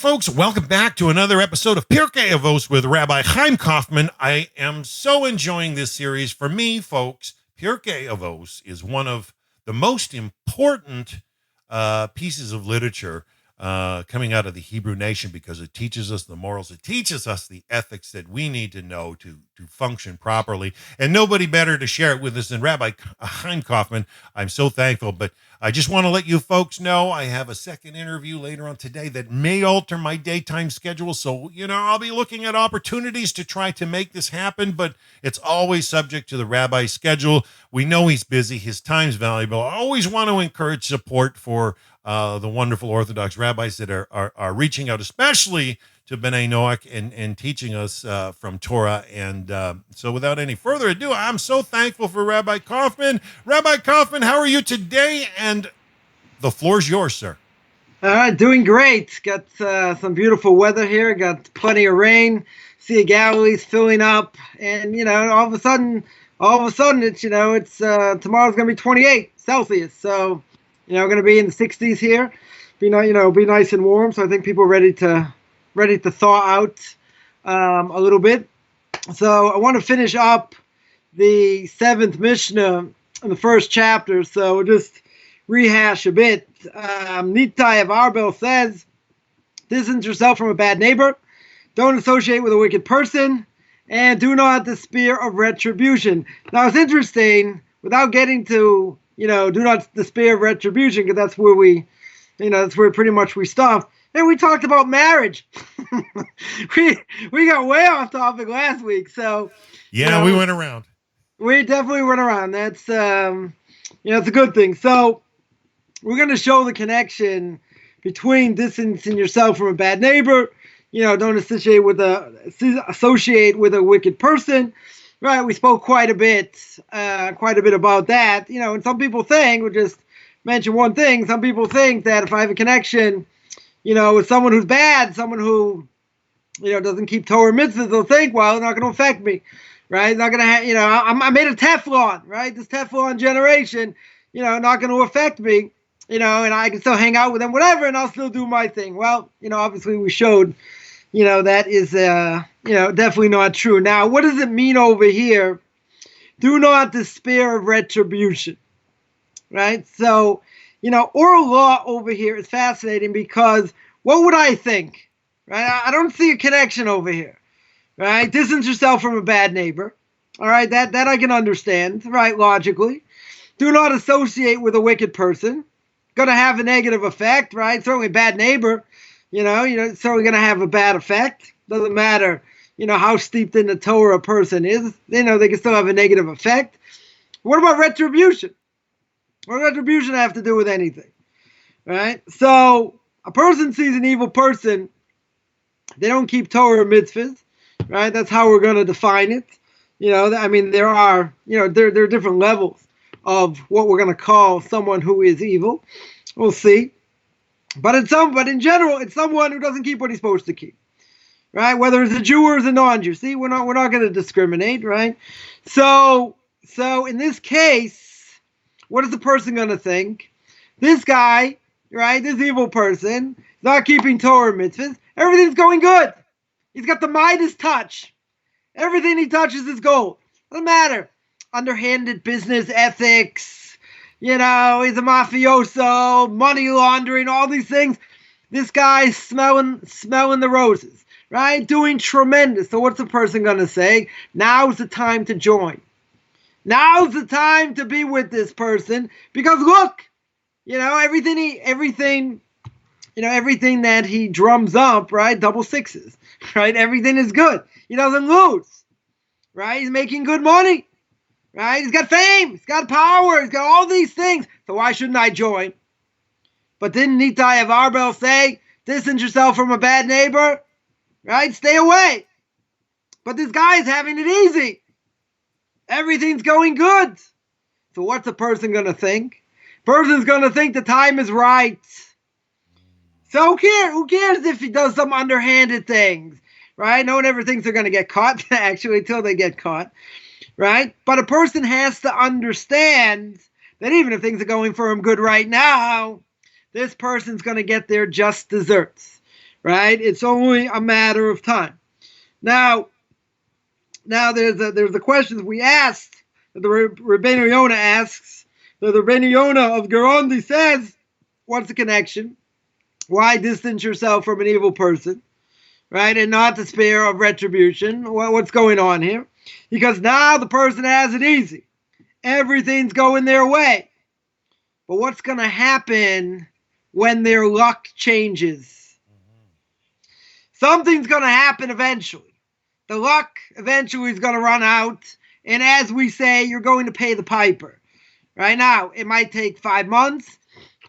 folks. Welcome back to another episode of Pirkei Avos with Rabbi Chaim Coffman. I am so enjoying this series. For me, folks, Pirkei Avos is one of the most important pieces of literature coming out of the Hebrew nation because it teaches us the morals. It teaches us the ethics that we need to know to function properly. And nobody better to share it with us than Rabbi Chaim Coffman. I'm so thankful. But I just want to let you folks know I have a second interview later on today that may alter my daytime schedule. So, I'll be looking at opportunities to try to make this happen, but it's always subject to the rabbi's schedule. We know he's busy. His time's valuable. I always want to encourage support for the wonderful Orthodox rabbis that are reaching out, especially to B'nai Noach and teaching us from Torah. And so without any further ado, I'm so thankful for Rabbi Coffman. Rabbi Coffman, how are you today? And the floor's yours, sir. Doing great. Got some beautiful weather here. Got plenty of rain. Sea of Galilee's filling up. And, all of a sudden, it's, tomorrow's going to be 28 Celsius. So, going to be in the 60s here. Be nice and warm. So I think people are ready to thaw out a little bit. So I want to finish up the 7th Mishnah in the first chapter. So we'll just rehash a bit. Nitai of Arbel says, distance yourself from a bad neighbor, don't associate with a wicked person, and do not despair of retribution. Now it's interesting, without getting to, do not despair of retribution, because that's where that's where pretty much we stopped. And we talked about marriage. we got way off topic last week. So yeah, we went around. We definitely went around. That's it's a good thing. So we're going to show the connection between distancing yourself from a bad neighbor. Don't associate with a wicked person. Right? We spoke quite a bit about that. And some people think, we'll just mention one thing. Some people think that if I have a connection, with someone who's bad, someone who, doesn't keep Torah mitzvahs, they'll think, well, it's not going to affect me, right? It's not going to, I'm made of Teflon, right? This Teflon generation, not going to affect me, and I can still hang out with them, whatever, and I'll still do my thing. Well, obviously we showed, that is, definitely not true. Now, what does it mean over here? Do not despair of retribution, right? So, oral law over here is fascinating because what would I think, right? I don't see a connection over here, right? Distance yourself from a bad neighbor, all right? That I can understand, right, logically. Do not associate with a wicked person. Going to have a negative effect, right? Certainly a bad neighbor, certainly going to have a bad effect. Doesn't matter, how steeped in the Torah a person is. They can still have a negative effect. What about retribution? What does retribution have to do with anything, right? So a person sees an evil person, they don't keep Torah mitzvahs, right? That's how we're going to define it. There are, there are different levels of what we're going to call someone who is evil. We'll see. But in general, it's someone who doesn't keep what he's supposed to keep, right? Whether it's a Jew or it's a non-Jew. See, we're not going to discriminate, right? So in this case, what is the person going to think? This guy, right, this evil person, not keeping Torah mitzvahs, everything's going good. He's got the Midas touch. Everything he touches is gold. Doesn't matter. Underhanded business ethics, he's a mafioso, money laundering, all these things. This guy's smelling the roses, right? Doing tremendous. So what's the person going to say? Now's the time to join. Now's the time to be with this person because look, everything that he drums up, right? Double sixes, right? Everything is good. He doesn't lose, right? He's making good money, right? He's got fame, he's got power, he's got all these things. So why shouldn't I join? But didn't Nitai of Arbel say, distance yourself from a bad neighbor, right? Stay away. But this guy is having it easy. Everything's going good. So what's a person going to think? Person's going to think the time is right. So who cares if he does some underhanded things, right? No one ever thinks they're going to get caught, actually, until they get caught, right? But a person has to understand that even if things are going for him good right now, this person's going to get their just desserts, right? It's only a matter of time. Now there's a question we asked, that the Rabbeinu Yonah asks, that the Rabbeinu Yonah of Gerondi says, what's the connection? Why distance yourself from an evil person, right? And not despair of retribution. What's going on here? Because now the person has it easy. Everything's going their way. But what's going to happen when their luck changes? Something's going to happen eventually. The luck eventually is going to run out. And as we say, you're going to pay the piper. Right now, it might take 5 months,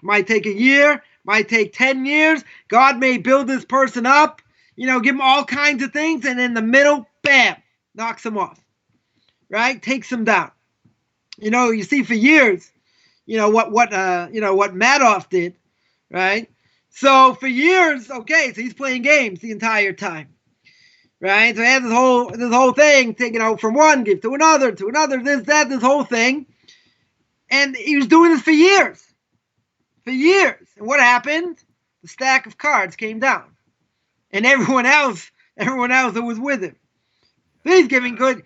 might take a year, might take 10 years. God may build this person up, give him all kinds of things, and in the middle, bam, knocks him off. Right? Takes him down. You see for years, what Madoff did, right? So for years, okay, so he's playing games the entire time. Right? So he had this whole thing, taking from one, give to another, this, that, this whole thing. And he was doing this for years. For years. And what happened? The stack of cards came down. And everyone else that was with him. He's giving good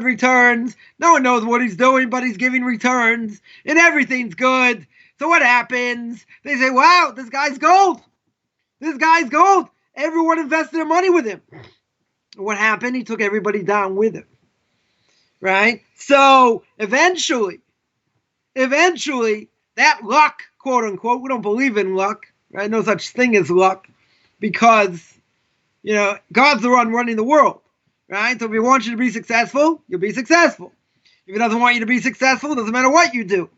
returns. No one knows what he's doing, but he's giving returns. And everything's good. So what happens? They say, wow, this guy's gold. This guy's gold. Everyone invested their money with him. What happened? He took everybody down with him. Right? So eventually, that luck, quote unquote, we don't believe in luck, right? No such thing as luck, because, God's the one running the world, right? So if he wants you to be successful, you'll be successful. If he doesn't want you to be successful, it doesn't matter what you do.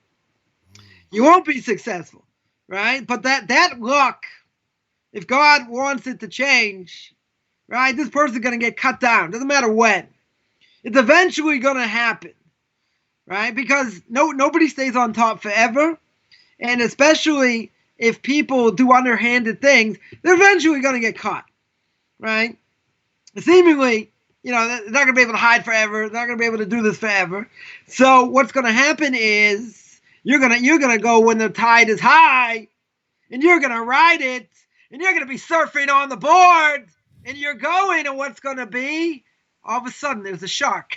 You won't be successful, right? But that luck, if God wants it to change, right, this person's going to get cut down. Doesn't matter when. It's eventually going to happen, right? Because nobody stays on top forever. And especially if people do underhanded things, they're eventually going to get caught, right? Seemingly, they're not going to be able to hide forever. They're not going to be able to do this forever. So what's going to happen is you're going to go when the tide is high, and you're going to ride it, and you're going to be surfing on the board, and you're going, and what's going to be? All of a sudden, there's a shark.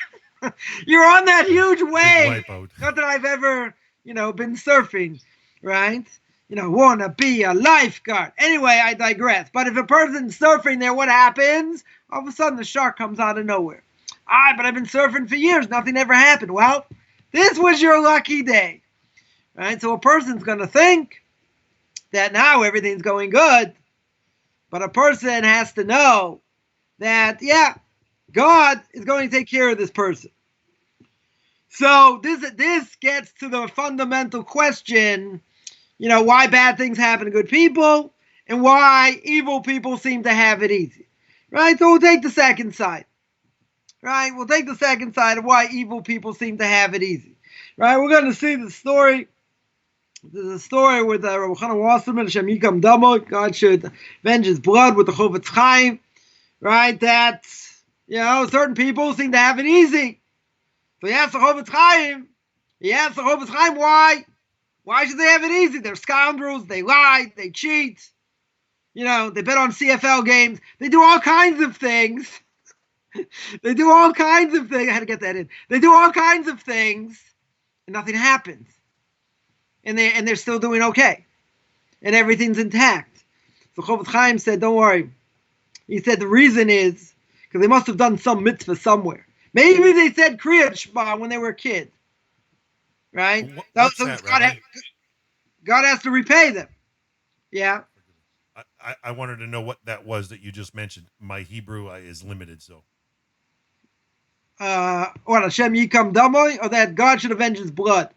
You're on that huge wave. Not that I've ever, been surfing, right? Want to be a lifeguard. Anyway, I digress. But if a person's surfing there, what happens? All of a sudden, the shark comes out of nowhere. But I've been surfing for years. Nothing ever happened. Well, this was your lucky day, right? So a person's going to think that now everything's going good. But a person has to know that, God is going to take care of this person. So this gets to the fundamental question, why bad things happen to good people and why evil people seem to have it easy, right? So we'll take the second side, right? We'll take the second side of why evil people seem to have it easy, right? We're going to see the story. There's a story with Rabbi Chaim Coffman, Hashem Yikam Damo, God should avenge his blood with the Chofetz Chaim, right? That, certain people seem to have it easy. So he asked the Chofetz Chaim, why? Why should they have it easy? They're scoundrels, they lie, they cheat, they bet on CFL games, they do all kinds of things. I had to get that in. They do all kinds of things, and nothing happens. And they're still doing okay. And everything's intact. So Chofetz Chaim said, don't worry. He said the reason is because they must have done some mitzvah somewhere. Maybe they said Kriyat Shema when they were a kid. Right? What's that, Rabbi? God has to repay them. Yeah. I wanted to know what that was that you just mentioned. My Hebrew is limited, so. What, Hashem Yikam Damoy? Or that God should avenge his blood?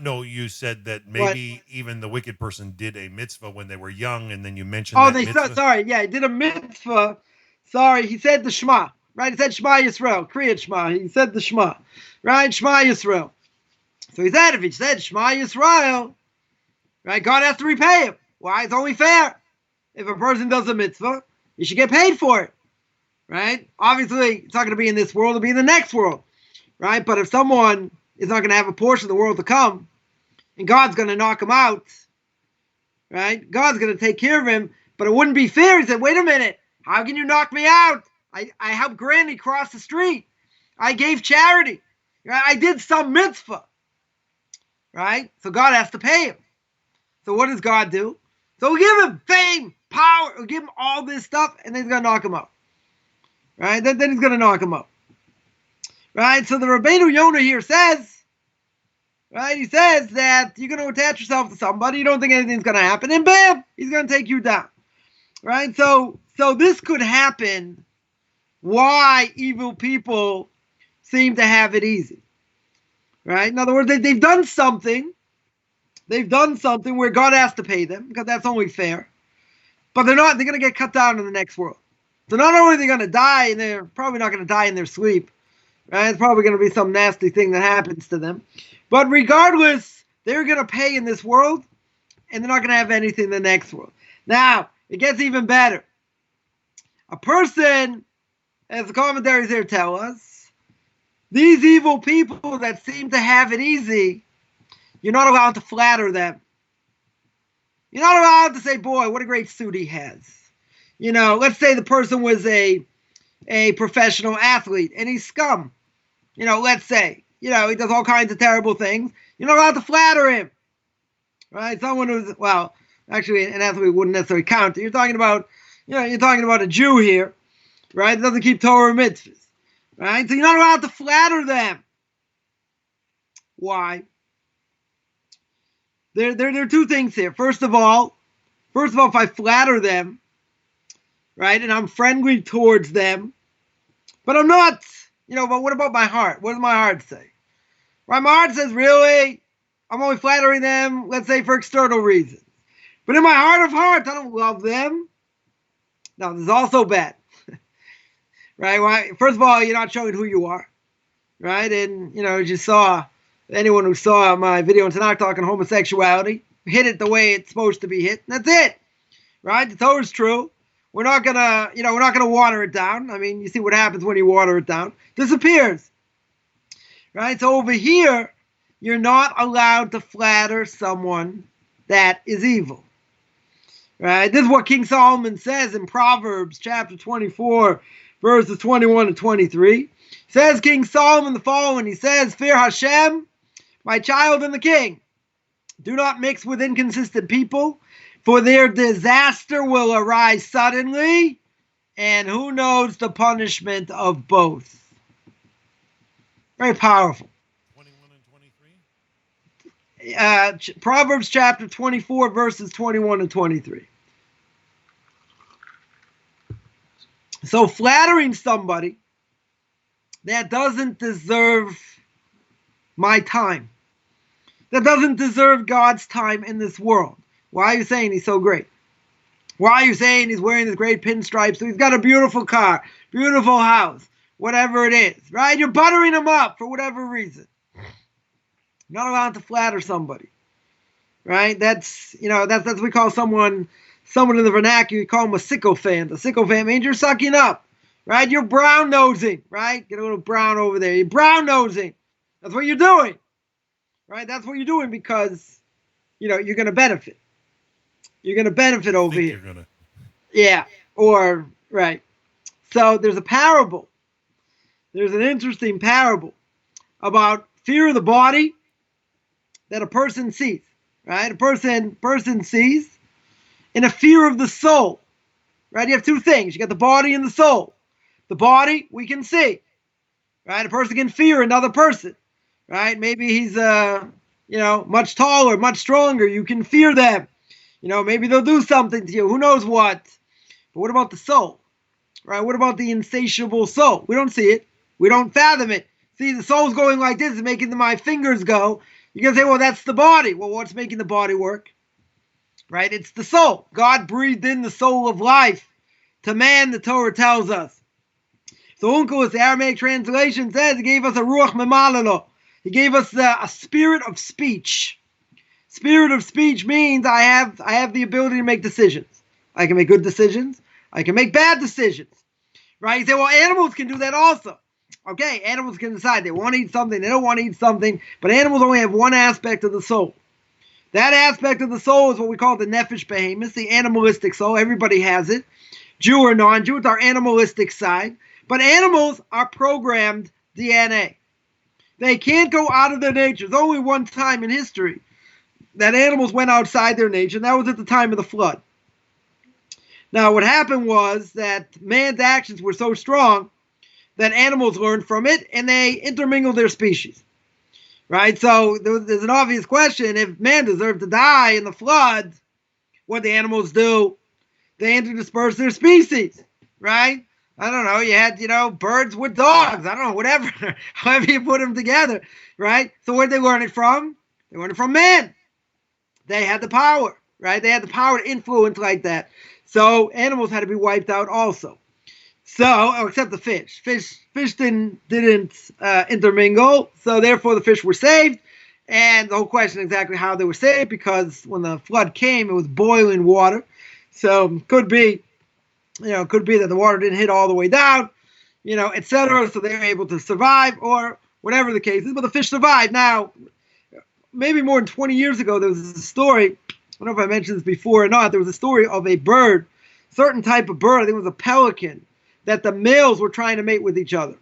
No, you said that maybe even the wicked person did a mitzvah when they were young, and then you mentioned he did a mitzvah. Sorry, he said the Shema, right? He said Shema Yisrael, Kriyat Shema. He said the Shema, right? Shema Yisrael. So he said, if he said Shema Yisrael, right, God has to repay him. Why? It's only fair. If a person does a mitzvah, you should get paid for it, right? Obviously, it's not going to be in this world, it'll be in the next world, right? But if someone is not going to have a portion of the world to come, and God's going to knock him out, right? God's going to take care of him. But it wouldn't be fair. He said, wait a minute. How can you knock me out? I helped Granny cross the street. I gave charity. Right? I did some mitzvah. Right? So God has to pay him. So what does God do? So he'll give him fame, power. He'll give him all this stuff, and then he's going to knock him out. Right? Then he's going to knock him out. Right? So the Rabbeinu Yonah here says, right? He says that you're going to attach yourself to somebody. You don't think anything's going to happen. And bam, he's going to take you down. Right? So this could happen. Why evil people seem to have it easy. Right? In other words, they've done something. They've done something where God has to pay them, because that's only fair. But they're going to get cut down in the next world. So not only are they going to die, and they're probably not going to die in their sleep. Right? It's probably going to be some nasty thing that happens to them. But regardless, they're going to pay in this world, and they're not going to have anything in the next world. Now, it gets even better. A person, as the commentaries here tell us, these evil people that seem to have it easy, you're not allowed to flatter them. You're not allowed to say, boy, what a great suit he has. You know, let's say the person was a professional athlete, and he's scum. You know, let's say, you know, he does all kinds of terrible things. You're not allowed to flatter him. Right? Someone who's, well, actually, an athlete wouldn't necessarily count. You're talking about, you're talking about a Jew here, right? That doesn't keep Torah mitzvahs. Right? So you're not allowed to flatter them. Why? There are two things here. First of all, if I flatter them, right, and I'm friendly towards them, but I'm not, but what about my heart? What does my heart say? Right, my heart says, really, I'm only flattering them, let's say, for external reasons. But in my heart of hearts, I don't love them. Now, this is also bad. Right? First of all, you're not showing who you are. Right? And, as you saw, anyone who saw my video on Tanakh talking homosexuality, hit it the way it's supposed to be hit. And that's it. Right? The Torah is true. We're not gonna water it down. I mean, you see what happens when you water it down. Disappears. Right? So over here, you're not allowed to flatter someone that is evil. Right? This is what King Solomon says in Proverbs chapter 24, verses 21 and 23. Says King Solomon the following. He says, fear Hashem, my child and the king. Do not mix with inconsistent people, for their disaster will arise suddenly, and who knows the punishment of both. Very powerful. 21 and 23? Proverbs chapter 24, verses 21 and 23. So flattering somebody that doesn't deserve my time, that doesn't deserve God's time in this world. Why are you saying he's so great? Why are you saying he's wearing this great pinstripe? So he's got a beautiful car, beautiful house, whatever it is, right? You're buttering him up for whatever reason. You're not allowed to flatter somebody, right? That's what we call someone in the vernacular, you call him a sycophant. A sycophant means you're sucking up, right? You're brown-nosing, right? Get a little brown over there. You're brown-nosing. That's what you're doing, right? That's what you're doing because, you're going to benefit. You're going to benefit over here. Yeah, right. So there's a parable. There's an interesting parable about fear of the body that a person sees, right? A person sees, and a fear of the soul, right? You have two things. You got the body and the soul. The body, we can see, right? A person can fear another person, right? Maybe he's, much taller, much stronger. You can fear them. Maybe they'll do something to you. Who knows what? But what about the soul, right? What about the insatiable soul? We don't see it. We don't fathom it. See, the soul's going like this, making my fingers go. You can say, well, that's the body. Well, what's making the body work? Right? It's the soul. God breathed in the soul of life to man, the Torah tells us. So Unkel's, the Aramaic translation says, he gave us a ruach memalalo. He gave us a spirit of speech. Spirit of speech means I have the ability to make decisions. I can make good decisions. I can make bad decisions. Right? You say, well, animals can do that also. Okay, animals can decide they want to eat something, they don't want to eat something, but animals only have one aspect of the soul. That aspect of the soul is what we call the nefesh behemoth, the animalistic soul. Everybody has it. Jew or non-Jew, it's our animalistic side. But animals are programmed DNA. They can't go out of their nature. There's only one time in history that animals went outside their nature, and that was at the time of the flood. Now, what happened was that man's actions were so strong that animals learned from it, and they intermingled their species. Right? So there's an obvious question. If man deserved to die in the flood, what the animals do? They interdisperse their species. Right? I don't know. You had, birds with dogs. I don't know, whatever. However you put them together. Right? So where did they learn it from? They learned it from man. They had the power. Right? They had the power to influence like that. So animals had to be wiped out also. So, except the fish. Fish didn't intermingle, so therefore the fish were saved. And the whole question exactly how they were saved, because when the flood came, it was boiling water. So could be that the water didn't hit all the way down, etc. So they were able to survive, or whatever the case is. But the fish survived. Now, maybe more than 20 years ago, there was a story. I don't know if I mentioned this before or not. There was a story of a bird, certain type of bird. I think it was a pelican, that the males were trying to mate with each other.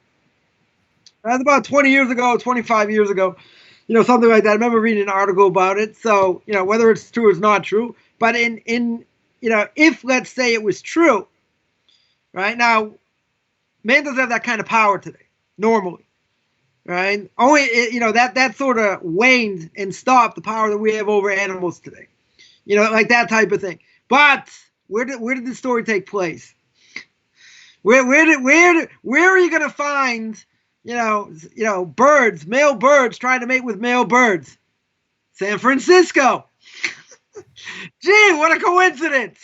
That's about 20 years ago, 25 years ago, something like that. I remember reading an article about it. So, whether it's true or it's not true, but if let's say it was true, right? Now, man doesn't have that kind of power today, normally, right? Only, that sort of waned and stopped the power that we have over animals today, like that type of thing. But where did this story take place? Where are you gonna find, birds, male birds trying to mate with male birds? San Francisco. Gee, what a coincidence.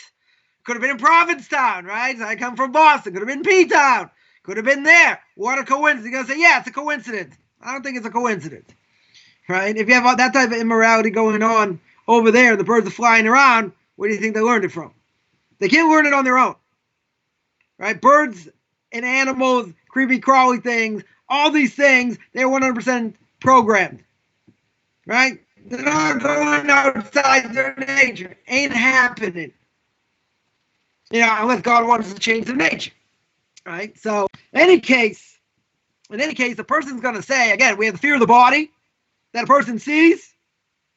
Could have been in Provincetown, right? I come from Boston. Could have been P-Town. Could have been there. What a coincidence. You're gonna say, yeah, it's a coincidence. I don't think it's a coincidence, right? If you have that type of immorality going on over there, the birds are flying around, where do you think they learned it from? They can't learn it on their own. Right? Birds and animals, creepy crawly things, all these things, they're 100% programmed. Right? They're not going outside their nature. Ain't happening. Unless God wants to change their nature. Right? So, in any case, the person's going to say, again, we have the fear of the body that a person sees,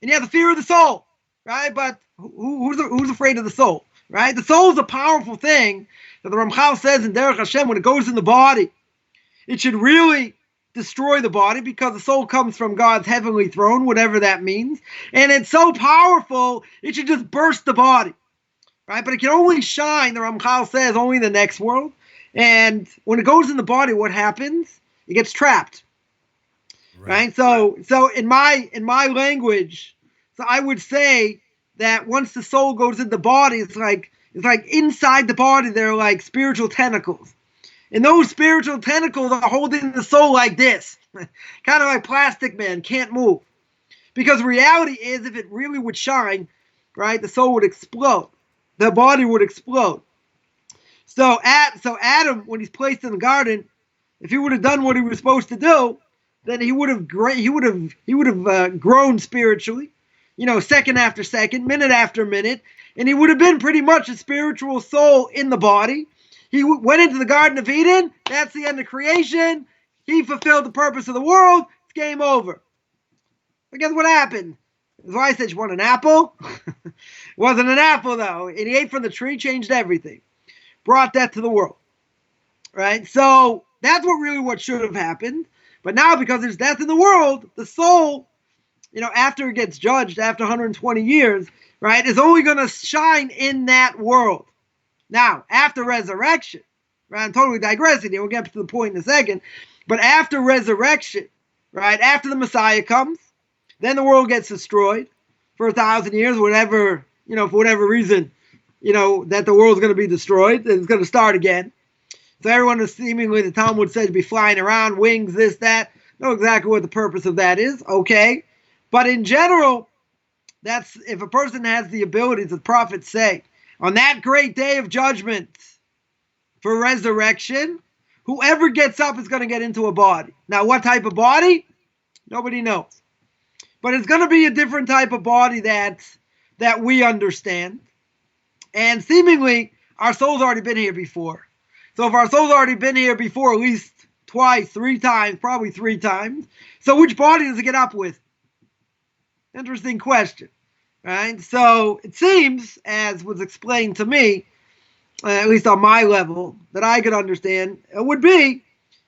and you have the fear of the soul. Right? But who's afraid of the soul? Right? The soul is a powerful thing. The Ramchal says in Derech Hashem, when it goes in the body, it should really destroy the body, because the soul comes from God's heavenly throne, whatever that means. And it's so powerful, it should just burst the body. Right? But it can only shine, the Ramchal says, only in the next world. And when it goes in the body, what happens? It gets trapped. Right? So in my language, so I would say that once the soul goes in the body, it's like inside the body, there are like spiritual tentacles. And those spiritual tentacles are holding the soul like this. Kind of like Plastic Man, can't move. Because reality is, if it really would shine, right, the soul would explode. The body would explode. So Adam, when he's placed in the garden, if he would have done what he was supposed to do, then he would have grown spiritually, second after second, minute after minute. And he would have been pretty much a spiritual soul in the body. He went into the Garden of Eden. That's the end of creation. He fulfilled the purpose of the world. It's game over. But guess what happened? That's why I said, you want an apple? It wasn't an apple, though. And he ate from the tree, changed everything. Brought death to the world. Right? So that's what should have happened. But now, because there's death in the world, the soul, after it gets judged, after 120 years, right, is only going to shine in that world. Now, after resurrection, right, I'm totally digressing here, we'll get to the point in a second, but after resurrection, right, after the Messiah comes, then the world gets destroyed for 1,000 years, whatever, for whatever reason, that the world's going to be destroyed, and it's going to start again. So everyone is seemingly, the Talmud said, to be flying around, wings, this, that, know exactly what the purpose of that is, okay, but in general, that's if a person has the abilities, the prophets say, on that great day of judgment for resurrection, whoever gets up is going to get into a body. Now, what type of body? Nobody knows. but it's going to be a different type of body that we understand. And seemingly, our soul's already been here before. So if our soul's already been here before, at least twice, 3 times, probably 3 times, so which body does it get up with? Interesting question, right? So it seems, as was explained to me, at least on my level, that I could understand, it would be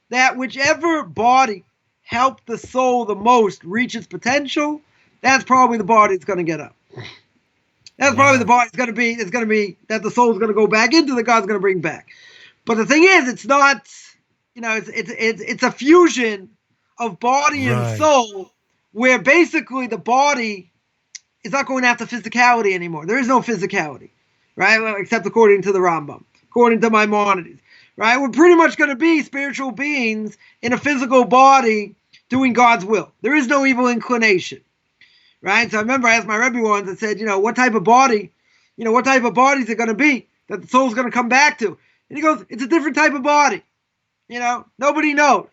that whichever body helped the soul the most reach its potential, that's probably the body that's going to get up. That's probably the body it's going to be that the soul is going to go back into, that God's going to bring back. But the thing is, it's not, it's a fusion of body and soul, where basically the body is not going after physicality anymore. There is no physicality, right? Well, except according to the Rambam, according to Maimonides, right? We're pretty much going to be spiritual beings in a physical body doing God's will. There is no evil inclination, right? So I remember I asked my Rebbe once and said, what type of body, what type of body is it going to be that the soul's going to come back to? And he goes, it's a different type of body. Nobody knows.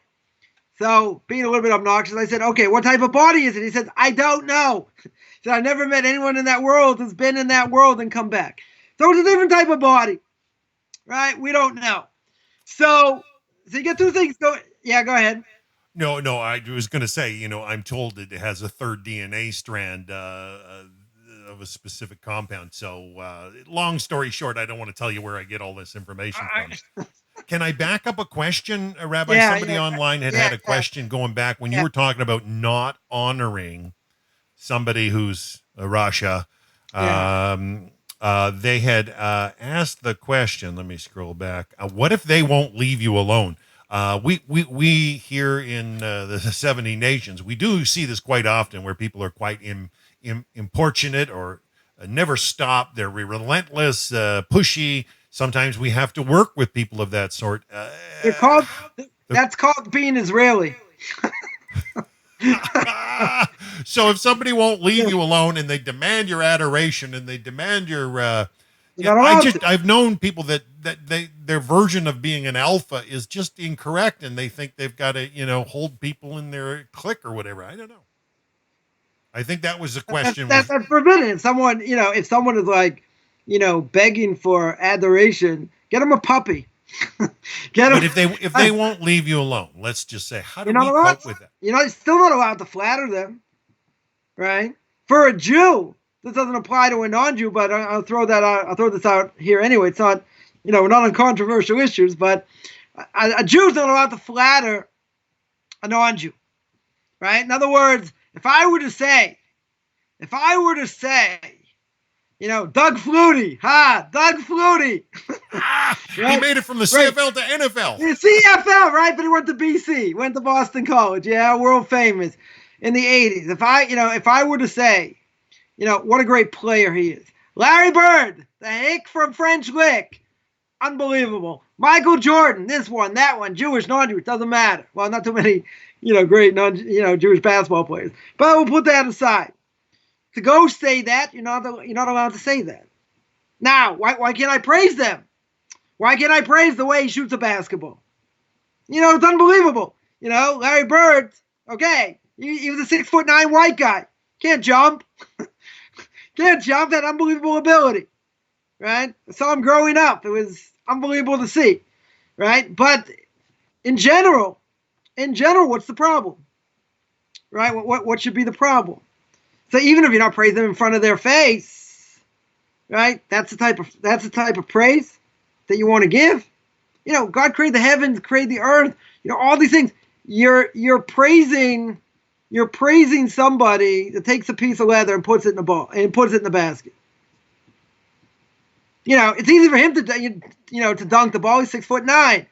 So being a little bit obnoxious, I said, okay, what type of body is it? He says, I don't know. He said, I've never met anyone in that world who's been in that world and come back. So it's a different type of body, right? We don't know. So you get 2 things going. Yeah, go ahead. No, I was going to say, I'm told it has a 3rd DNA strand of a specific compound. So long story short, I don't want to tell you where I get all this information from. Can I back up a question, Rabbi? Yeah, Somebody online had a question going back when you were talking about not honoring somebody who's a Rasha. They had asked the question. Let me scroll back. What if they won't leave you alone? We here in the 70 nations, we do see this quite often, where people are quite importunate or never stop. They're relentless, pushy. Sometimes we have to work with people of that sort. That's called being Israeli. So if somebody won't leave you alone and they demand your adoration and they demand your, I've known people that their version of being an alpha is just incorrect, and they think they've got to hold people in their clique or whatever. I don't know. I think that was the question. That's forbidden. If someone is like, begging for adoration, get them a puppy. But if they won't leave you alone, let's just say, how do we cope with that? You're still not allowed to flatter them, right? For a Jew, this doesn't apply to a non-Jew, but I'll throw this out here anyway. It's not, we're not on controversial issues, but a Jew's not allowed to flatter a non-Jew, right? In other words, if I were to say, Doug Flutie, Doug Flutie. Right? He made it from the CFL to NFL. The CFL, right? But he went to BC, went to Boston College. Yeah, world famous in the 80s. If I were to say, what a great player he is. Larry Bird, the hick from French Lick. Unbelievable. Michael Jordan, this one, that one, Jewish, non-Jewish, doesn't matter. Well, not too many, great Jewish basketball players. But we'll put that aside. To go say that, you're not allowed to say that. Now, why can't I praise them? Why can't I praise the way he shoots a basketball? It's unbelievable. Larry Bird, okay, he was a 6'9" white guy. Can't jump. Can't jump, that unbelievable ability. Right? I saw him growing up. It was unbelievable to see. Right? But in general, what's the problem? Right? What should be the problem? So even if you're not praising them in front of their face, right? That's the type of praise that you want to give. God created the heavens, created the earth. All these things. You're praising somebody that takes a piece of leather and puts it in the ball and puts it in the basket. It's easy for him to dunk the ball. He's 6'9".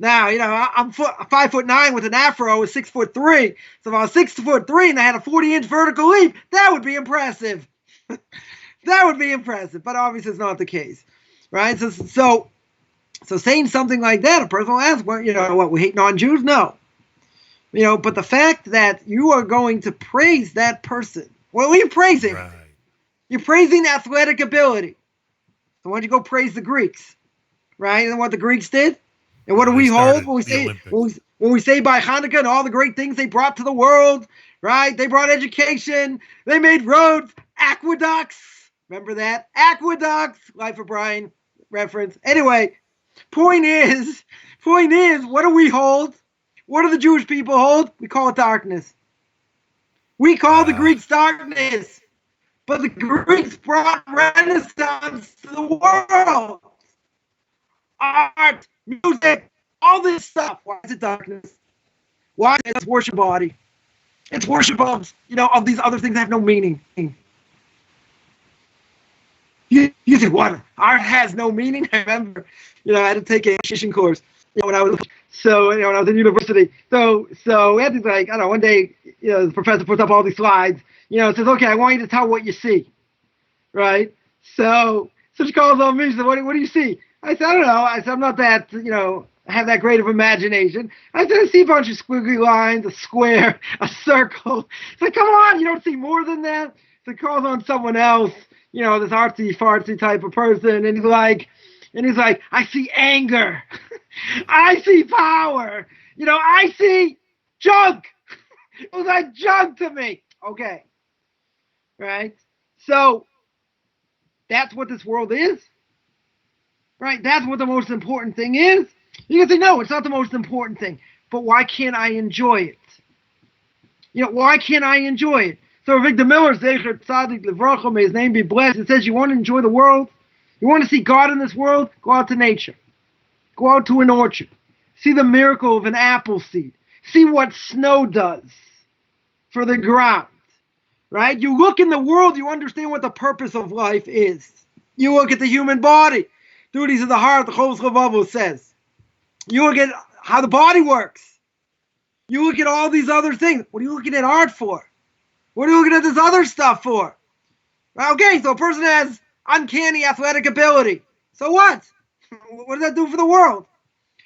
Now, I'm 5'9" with an afro, is 6'3". So if I was 6'3" and I had a 40-inch vertical leap, that would be impressive. That would be impressive, but obviously it's not the case, right? So saying something like that, a person will ask, well, we hate non-Jews? No. But the fact that you are going to praise that person, what are you praising? Right. You're praising athletic ability. So why don't you go praise the Greeks, right? And what the Greeks did? And what do we hold when we say by Hanukkah and all the great things they brought to the world, right? They brought education. They made roads, aqueducts. Remember that? Aqueducts. Life of Brian reference. Anyway, point is, what do we hold? What do the Jewish people hold? We call it darkness. We call the Greeks darkness. But the Greeks brought Renaissance to the world. Art, music, all this stuff. Why is it darkness? Why? It's worship body. It's worship of these other things that have no meaning. You say, what? Art has no meaning? I remember, I had to take a Shishin course, when I was when I was in university. So we had to, like, I don't know, one day, the professor puts up all these slides, says, okay, I want you to tell what you see, right? So she calls on me, she said, what do you see? I said, I don't know. I said, I'm not that, have that great of imagination. I said, I see a bunch of squiggly lines, a square, a circle. It's like, come on, you don't see more than that? So he calls on someone else, this artsy-fartsy type of person, and he's like, I see anger. I see power. I see junk. It was like junk to me. Okay. Right? So that's what this world is. Right? That's what the most important thing is. You can say, no, it's not the most important thing. But why can't I enjoy it? Why can't I enjoy it? So Victor Miller, Zecher Tzadik Levracha, may his name be blessed. It says, you want to enjoy the world? You want to see God in this world? Go out to nature. Go out to an orchard. See the miracle of an apple seed. See what snow does for the ground. Right? You look in the world, you understand what the purpose of life is. You look at the human body. Duties of the heart, the Chovos Chavavos says. You look at how the body works. You look at all these other things. What are you looking at art for? What are you looking at this other stuff for? Okay, so a person has uncanny athletic ability. So what? What does that do for the world?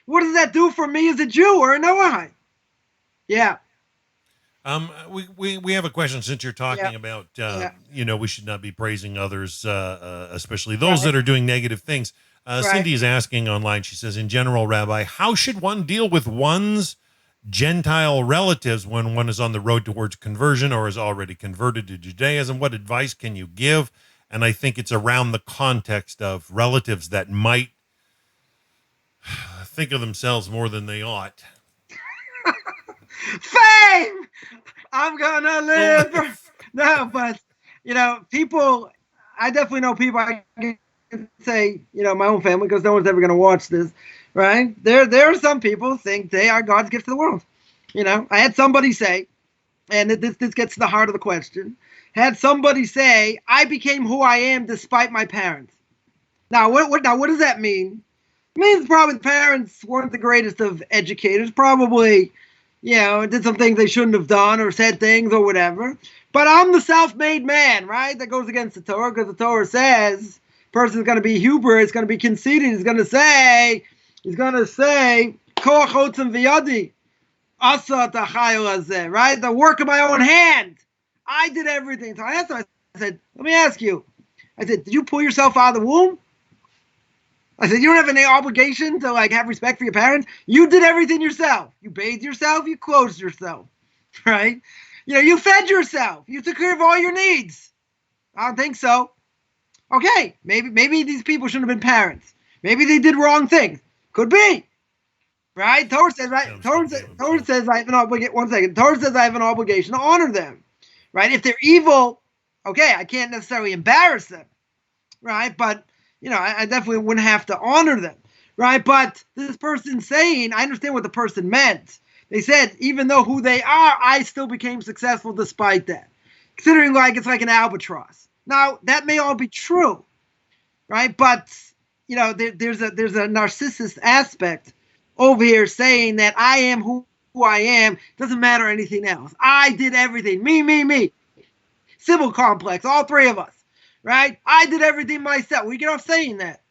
What does that do for me as a Jew or a Noahide? Yeah. We have a question, since you're talking about, we should not be praising others, especially those that are doing negative things. Cindy is asking online, she says, in general, Rabbi, how should one deal with one's Gentile relatives when one is on the road towards conversion or is already converted to Judaism? What advice can you give? And I think it's around the context of relatives that might think of themselves more than they ought. Fame! I'm gonna live. No, but, people, I definitely know people, I can say, my own family, because no one's ever going to watch this, right? There are some people who think they are God's gift to the world. I had somebody say, and this gets to the heart of the question, had somebody say, I became who I am despite my parents. Now, what does that mean? It means probably the parents weren't the greatest of educators, probably, did some things they shouldn't have done or said things or whatever. But I'm the self-made man, right? That goes against the Torah, because the Torah says person's going to be hubris, going to be conceited. He's going to say, Koach otzim v'yadi, asa t'chayil hazeh, right? The work of my own hand. I did everything. So I asked him, I said, let me ask you. I said, did you pull yourself out of the womb? I said, you don't have any obligation to have respect for your parents. You did everything yourself. You bathed yourself. You clothed yourself, right? You fed yourself. You took care of all your needs. I don't think so. Okay, maybe these people shouldn't have been parents. Maybe they did wrong things. Could be, right? Torah says, right? Torah says I have an obligation. One second. Torah says I have an obligation to honor them, right? If they're evil, okay, I can't necessarily embarrass them, right? But I definitely wouldn't have to honor them, right? But this person saying, I understand what the person meant. They said, even though who they are, I still became successful despite that. Considering it's like an albatross. Now, that may all be true, right? But, there's a narcissist aspect over here saying that I am who I am. Doesn't matter anything else. I did everything. Me. Sybil complex, all three of us. Right? I did everything myself. We get off saying that.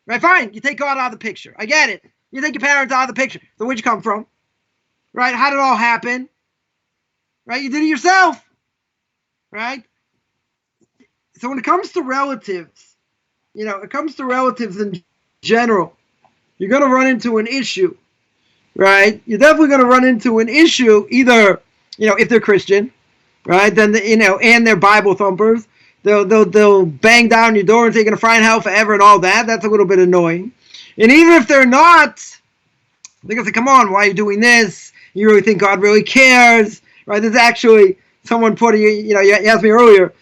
Right? Fine. You take God out of the picture. I get it. You take your parents out of the picture. So where'd you come from? Right? How did it all happen? Right? You did it yourself. Right? So when it comes to relatives, it comes to relatives in general, you're going to run into an issue. Right? You're definitely going to run into an issue either if they're Christian, right? Then and they're Bible thumpers. They'll bang down your door and say you're gonna fry in hell forever and all that. That's a little bit annoying. And even if they're not, they're gonna say, "Come on, why are you doing this? You really think God really cares?" Right? There's actually someone put you asked me earlier,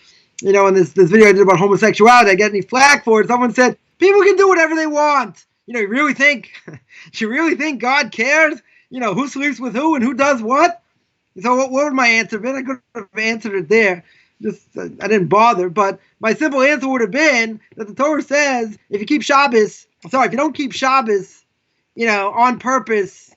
in this video I did about homosexuality, I get any flack for it. Someone said people can do whatever they want. You really think God cares? Who sleeps with who and who does what? So what would my answer been? I could have answered it there. Just I didn't bother. But my simple answer would have been that the Torah says if you don't keep Shabbos, on purpose,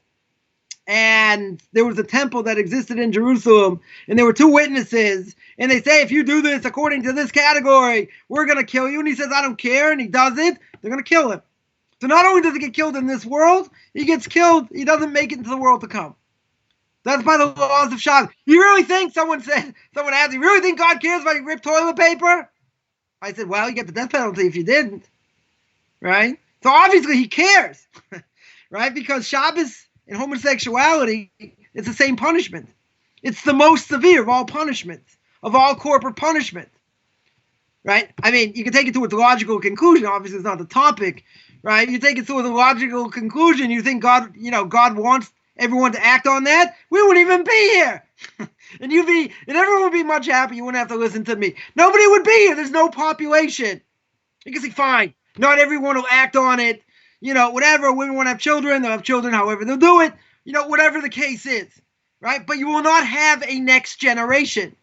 and there was a temple that existed in Jerusalem, and there were two witnesses, and they say if you do this according to this category, we're gonna kill you. And he says I don't care, and he does it. They're gonna kill him. So not only does he get killed in this world, he gets killed. He doesn't make it into the world to come. That's by the laws of Shabbos. You really think, someone asked, you really think God cares about you rip toilet paper? I said, well, you get the death penalty if you didn't, right? So obviously he cares, right? Because Shabbos and homosexuality, it's the same punishment. It's the most severe of all punishments, of all corporate punishment, right? I mean, you can take it to its logical conclusion. Obviously, it's not the topic, right? You take it to a logical conclusion. You think God wants everyone to act on that, we wouldn't even be here. and everyone would be much happier. You wouldn't have to listen to me. Nobody would be here. There's no population. You can say, fine, not everyone will act on it. Whatever. Women want to have children, they'll have children, however they'll do it. Whatever the case is, right? But you will not have a next generation.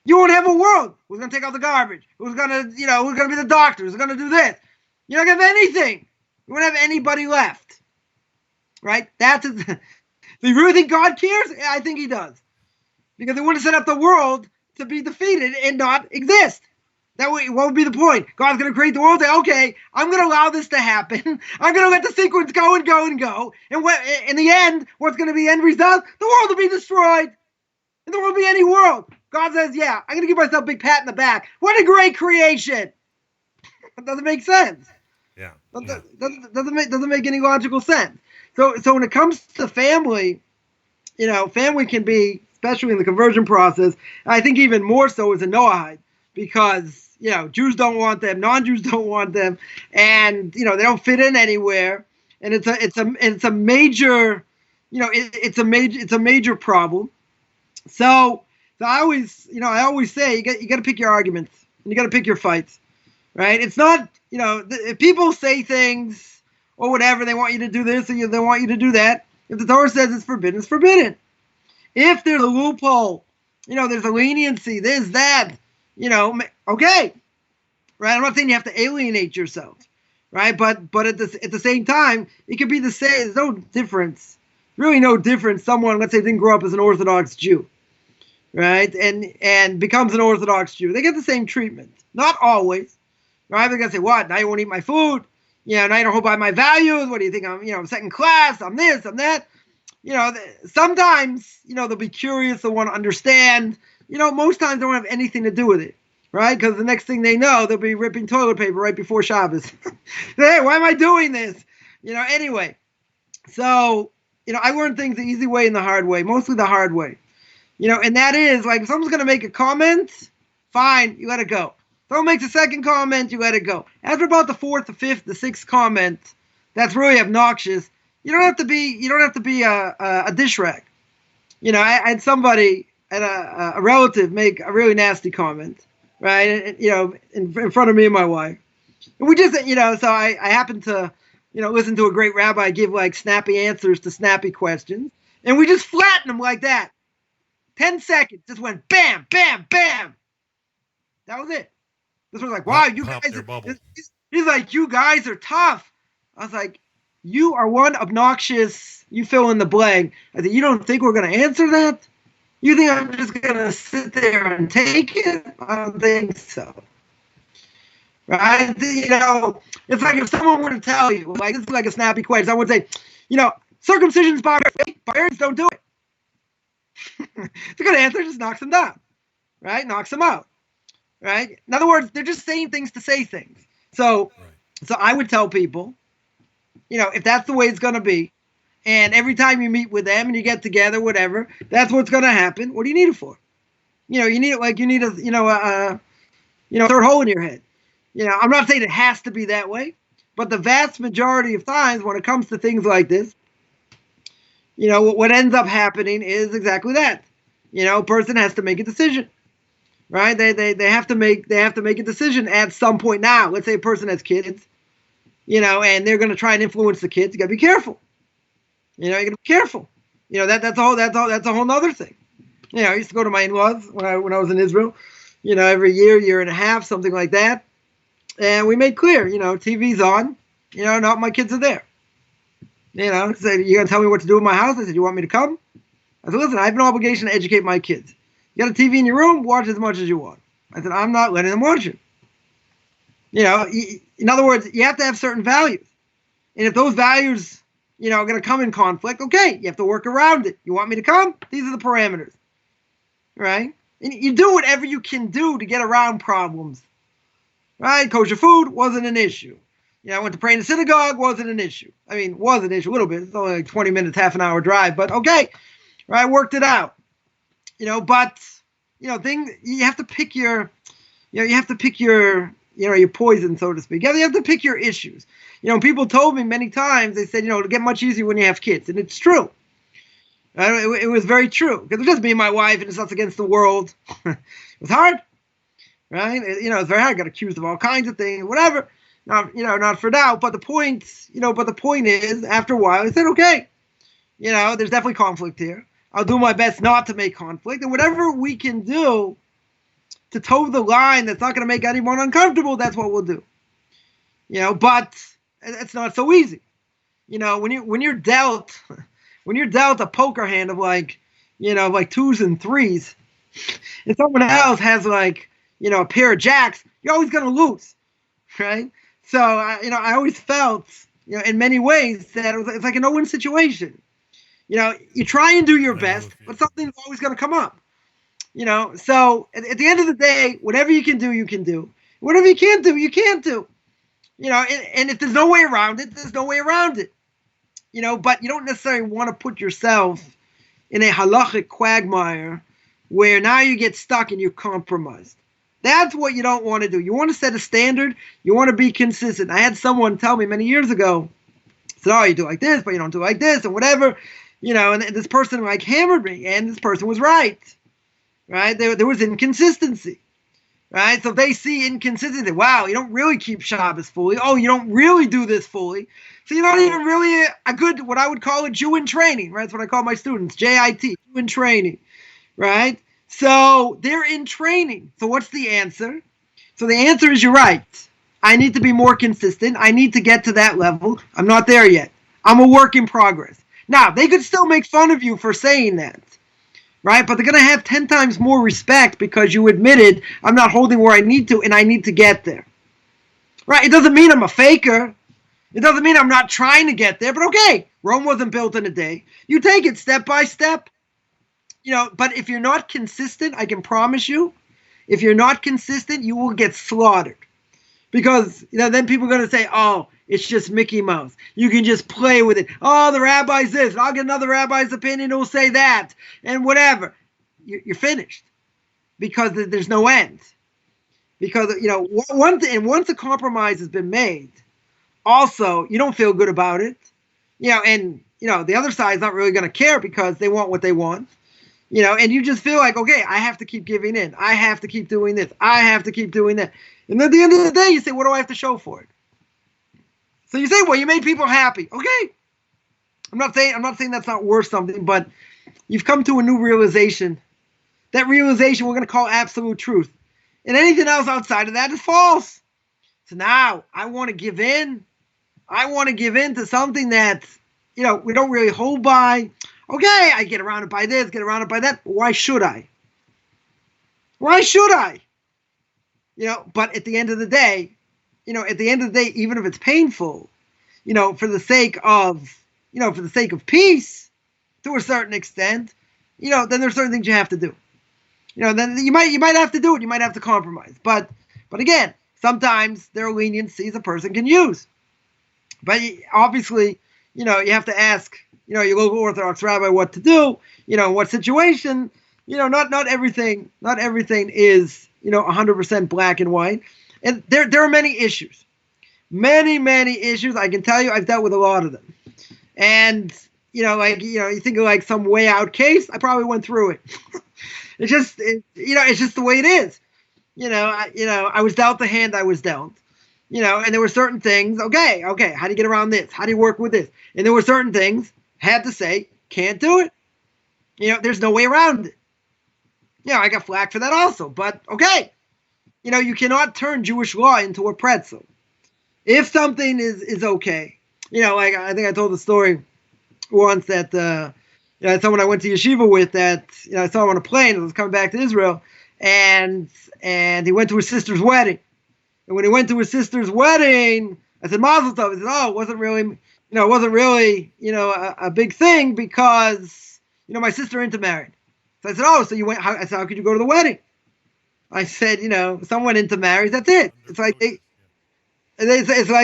You won't have a world. Who's going to take out the garbage? Who's going to be the doctor? Who's going to do this? You're not going to have anything. You won't have anybody left. Right? Do you really think God cares? I think he does. Because he wouldn't set up the world to be defeated and not exist. That way, what would be the point? God's going to create the world. Say, okay, I'm going to allow this to happen. I'm going to let the sequence go and go and go. And in the end, what's going to be the end result? The world will be destroyed. And there won't be any world. God says, yeah, I'm going to give myself a big pat in the back. What a great creation. That doesn't make sense. Yeah. Doesn't make any logical sense. So when it comes to family, family can be, especially in the conversion process, I think even more so as a Noahide, because, Jews don't want them, non-Jews don't want them, and, they don't fit in anywhere. And it's a major, it's a major problem. So I always say you got to pick your arguments and you got to pick your fights, right? It's not, if people say things or whatever, they want you to do this or they want you to do that. If the Torah says it's forbidden, it's forbidden. If there's a loophole, there's a leniency, there's that, okay, right? I'm not saying you have to alienate yourself, right? But at the same time, it could be the same. There's no difference, really no difference. Someone, let's say, didn't grow up as an Orthodox Jew, right? And becomes an Orthodox Jew. They get the same treatment. Not always, right? They're going to say, what? Now you won't eat my food? Now you don't hold by my values. What do you think? I'm second class. I'm this, I'm that. Sometimes, they'll be curious. They'll want to understand. Most times they don't have anything to do with it, right? Because the next thing they know, they'll be ripping toilet paper right before Shabbos. Hey, why am I doing this? Anyway. So, I learned things the easy way and the hard way, mostly the hard way. And that is, like, if someone's going to make a comment, fine, you let it go. Someone makes a second comment, you let it go. After about the fourth, the fifth, the sixth comment, that's really obnoxious. You don't have to be a dish rag. I had somebody, a relative, make a really nasty comment, right? In front of me and my wife. And we just, so I happened to, listen to a great rabbi give like snappy answers to snappy questions. And we just flattened them like that. 10 seconds, just went bam, bam, bam. That was it. This was like, wow, you guys. He's like, you guys are tough. I was like, you are one obnoxious, you fill in the blank. I said, you don't think we're going to answer that? You think I'm just going to sit there and take it? I don't think so. Right? It's like if someone were to tell you, like, this is like a snappy question. I would say, circumcision's barbarians don't do it. It's a good answer, just knocks them down. Right? Knocks them out. Right? In other words, they're just saying things to say things. So I would tell people, if that's the way it's going to be, And every time you meet with them and you get together, whatever, that's what's going to happen. What do you need it for? You need it like you need a third hole in your head. I'm not saying it has to be that way, but the vast majority of times when it comes to things like this, what ends up happening is exactly that. A person has to make a decision, right? They have to make a decision at some point. Now, let's say a person has kids, and they're going to try and influence the kids. You got to be careful. You got to be careful. That's a whole nother thing. I used to go to my in-laws when I was in Israel, every year and a half, something like that. And we made clear, TV's on, no, my kids are there. Said, you going to tell me what to do in my house? I said, you want me to come? I said, listen, I have an obligation to educate my kids. You got a TV in your room, watch as much as you want. I said, I'm not letting them watch it. In other words, you have to have certain values. And if those values, are going to come in conflict, okay, you have to work around it. You want me to come? These are the parameters. Right? And you do whatever you can do to get around problems. Right? Kosher food wasn't an issue. I went to pray in the synagogue, wasn't an issue. I mean, was an issue a little bit. It's only like 20 minutes, half an hour drive, but okay. Right? Worked it out. But, things, you have to pick your, your poison, so to speak. You have to pick your issues. People told me many times, they said, it'll get much easier when you have kids. And it's true. It was very true. Because it was just me and my wife, and it's us against the world. It was hard. Right? It's very hard. I got accused of all kinds of things, whatever. Not for now. But the point is, after a while, I said, okay, there's definitely conflict here. I'll do my best not to make conflict. And whatever we can do to toe the line that's not going to make anyone uncomfortable, that's what we'll do. But it's not so easy. When you're dealt a poker hand of like twos and threes, and someone else has a pair of jacks, you're always going to lose, right? So I always felt in many ways that it's like a no-win situation. You try and do your best, but something's always going to come up. So at the end of the day, whatever you can do, you can do. Whatever you can't do, you can't do. And if there's no way around it, there's no way around it. But you don't necessarily want to put yourself in a halachic quagmire where now you get stuck and you're compromised. That's what you don't want to do. You want to set a standard. You want to be consistent. I had someone tell me many years ago, said, oh, you do like this, but you don't do like this and whatever. And this person hammered me, and this person was right. Right? There was inconsistency. Right? So if they see inconsistency, wow, you don't really keep Shabbos fully. Oh, you don't really do this fully. So you're not even really a good, what I would call a Jew in training. Right? That's what I call my students, JIT, Jew in training. Right? So they're in training. So what's the answer? So the answer is, you're right. I need to be more consistent. I need to get to that level. I'm not there yet. I'm a work in progress. Now, they could still make fun of you for saying that. Right? But they're going to have 10 times more respect because you admitted, I'm not holding where I need to, and I need to get there. Right? It doesn't mean I'm a faker. It doesn't mean I'm not trying to get there. But okay, Rome wasn't built in a day. You take it step by step. But if you're not consistent, I can promise you, if you're not consistent, you will get slaughtered. Because then people are going to say, oh, it's just Mickey Mouse. You can just play with it. Oh, the rabbi's this. And I'll get another rabbi's opinion who'll say that. And whatever. You're finished. Because there's no end. Because, once a compromise has been made, also, you don't feel good about it. And the other side's not really going to care because they want what they want. And you just feel like, okay, I have to keep giving in. I have to keep doing this. I have to keep doing that. And then at the end of the day, you say, what do I have to show for it? So you say, well, you made people happy. Okay. I'm not saying that's not worth something, but you've come to a new realization. That realization we're going to call absolute truth. And anything else outside of that is false. So now I want to give in. I want to give in to something that, we don't really hold by. Okay, I get around it by this, get around it by that. But why should I? Why should I? But at the end of the day, even if it's painful, for the sake of peace, to a certain extent, then there's certain things you have to do. Then you might have to do it. You might have to compromise. But again, sometimes there are leniencies a person can use. But obviously, you have to ask, your local Orthodox rabbi what to do, what situation. Not everything is 100% black and white, and there are many issues, many issues. I can tell you, I've dealt with a lot of them, and you think of like some way out case, I probably went through it. It's just the way it is. I was dealt the hand I was dealt. And there were certain things. Okay, how do you get around this? How do you work with this? And there were certain things had to say, can't do it. There's no way around it. I got flack for that also. But okay, you cannot turn Jewish law into a pretzel. If something is okay, like I think I told the story once that someone I went to yeshiva with that I saw him on a plane and was coming back to Israel, and he went to his sister's wedding. And when he went to his sister's wedding, I said, Mazel Tov. He said, oh, it wasn't really a big thing because, my sister intermarried. So I said, oh, so you went, I said, how could you go to the wedding? I said, someone intermarries, that's it. It's like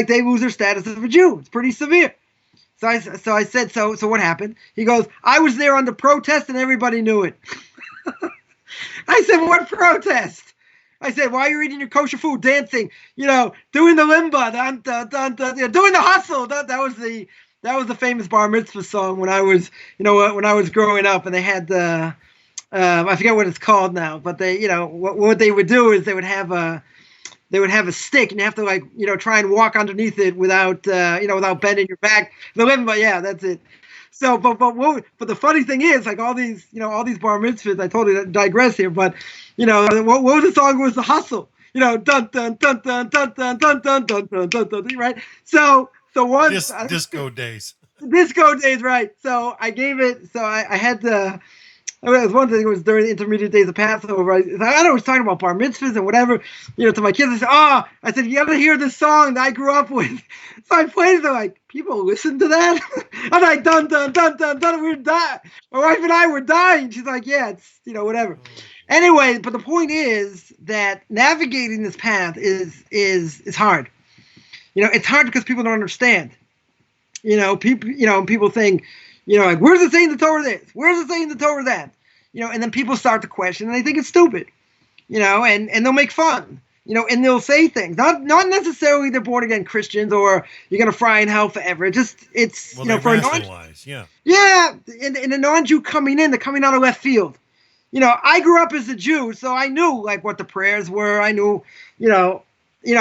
they lose their status as a Jew. It's pretty severe. So I said, so what happened? He goes, I was there under protest and everybody knew it. I said, what protest? I said, why are you eating your kosher food, dancing, doing the limba, doing the hustle? That was the famous bar mitzvah song when I was, when I was growing up, and they had the, I forget what it's called now, but they, what they would do is they would have a stick, and you have to try and walk underneath it without bending your back. The limba, yeah, that's it. So, but the funny thing is, like all these bar mitzvahs, I totally digress here, but what was the song? Was the hustle? Dun dun dun dun dun dun dun dun dun dun dun dun, right? So once disco days, right? So I gave it. So I had the. It was one thing. It was during the intermediate days of Passover. I don't know. I was talking about bar mitzvahs and whatever. To my kids, I said, you gotta hear this song that I grew up with. So I played it. They're like, people listen to that? I'm like, dun dun dun dun dun. We're dying. My wife and I were dying. She's like, yeah, it's whatever. Anyway, but the point is that navigating this path is hard. It's hard because people don't understand. People think. Like, where's it saying the Torah this? Where's it saying the Torah that? And then people start to question, and they think it's stupid. And they'll make fun. And they'll say things. Not necessarily they're born again Christians or you're gonna fry in hell forever. It's for a rationalize, and a non-Jew coming in, they're coming out of left field. I grew up as a Jew, so I knew like what the prayers were. I knew, I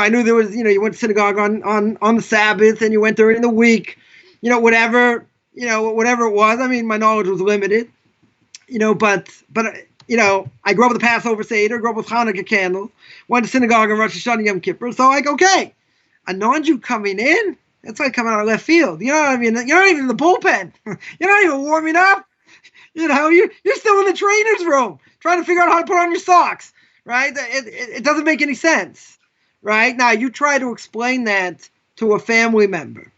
knew there was, you went to synagogue on the Sabbath and you went during the week, whatever it was. I mean, my knowledge was limited, but I grew up with the Passover Seder, grew up with Hanukkah candles, went to synagogue on Rosh Hashanah Yom Kippur. So like, okay, a non-Jew coming in, that's like coming out of left field. You know what I mean? You're not even in the bullpen. You're not even warming up. You're still in the trainer's room trying to figure out how to put on your socks, right? It doesn't make any sense, right? Now, you try to explain that to a family member,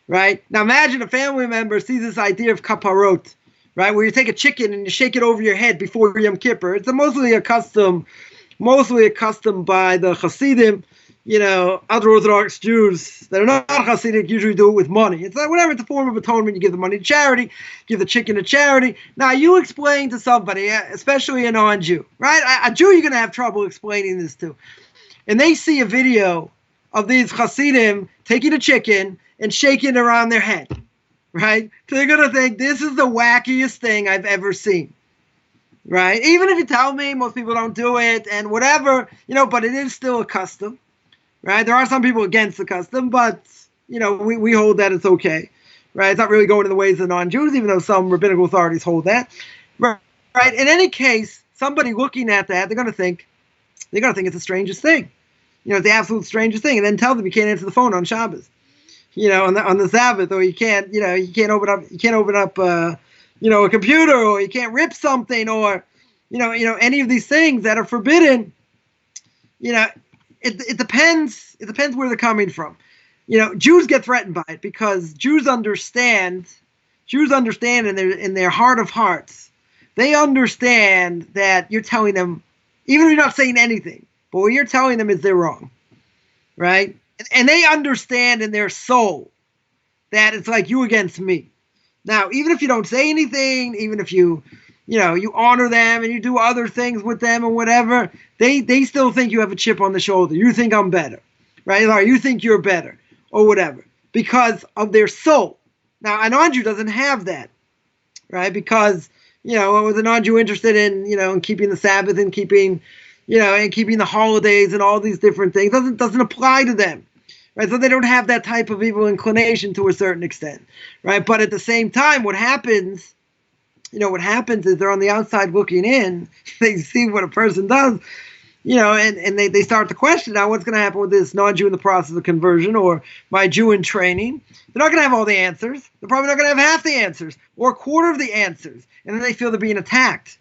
right? Now, imagine a family member sees this idea of kaparot, right, where you take a chicken and you shake it over your head before Yom Kippur. It's mostly a custom by the Hasidim. Other Orthodox Jews that are not Hasidic usually do it with money. It's like whatever, it's a form of atonement. You give the money to charity, give the chicken to charity. Now, you explain to somebody, especially a non-Jew, right? A Jew you're going to have trouble explaining this to. And they see a video of these Hasidim taking a chicken and shaking it around their head, right? So they're going to think, this is the wackiest thing I've ever seen, right? Even if you tell me most people don't do it and whatever, but it is still a custom. Right, there are some people against the custom, but we hold that it's okay, right? It's not really going in the ways of non-Jews, even though some rabbinical authorities hold that, right? In any case, somebody looking at that, they're going to think it's the strangest thing, it's the absolute strangest thing, and then tell them you can't answer the phone on Shabbos, on the Sabbath, or you can't open up a computer, or you can't rip something, or any of these things that are forbidden, It depends where they're coming from. Jews get threatened by it because Jews understand in their heart of hearts. They understand that you're telling them, even if you're not saying anything, but what you're telling them is they're wrong, right? And they understand in their soul that it's like you against me. Now, even if you don't say anything, even if you honor them and you do other things with them or whatever, they still think you have a chip on the shoulder. You think I'm better, right? Or you think you're better or whatever because of their soul. Now, a non-Jew doesn't have that, right? Because, was a non-Jew interested in, in keeping the Sabbath and keeping the holidays and all these different things, doesn't apply to them. Right, so they don't have that type of evil inclination to a certain extent, right? But at the same time, what happens is they're on the outside looking in. They see what a person does, and they start to question now what's going to happen with this non-Jew in the process of conversion or my Jew in training. They're not going to have all the answers. They're probably not going to have half the answers or a quarter of the answers, and then they feel they're being attacked.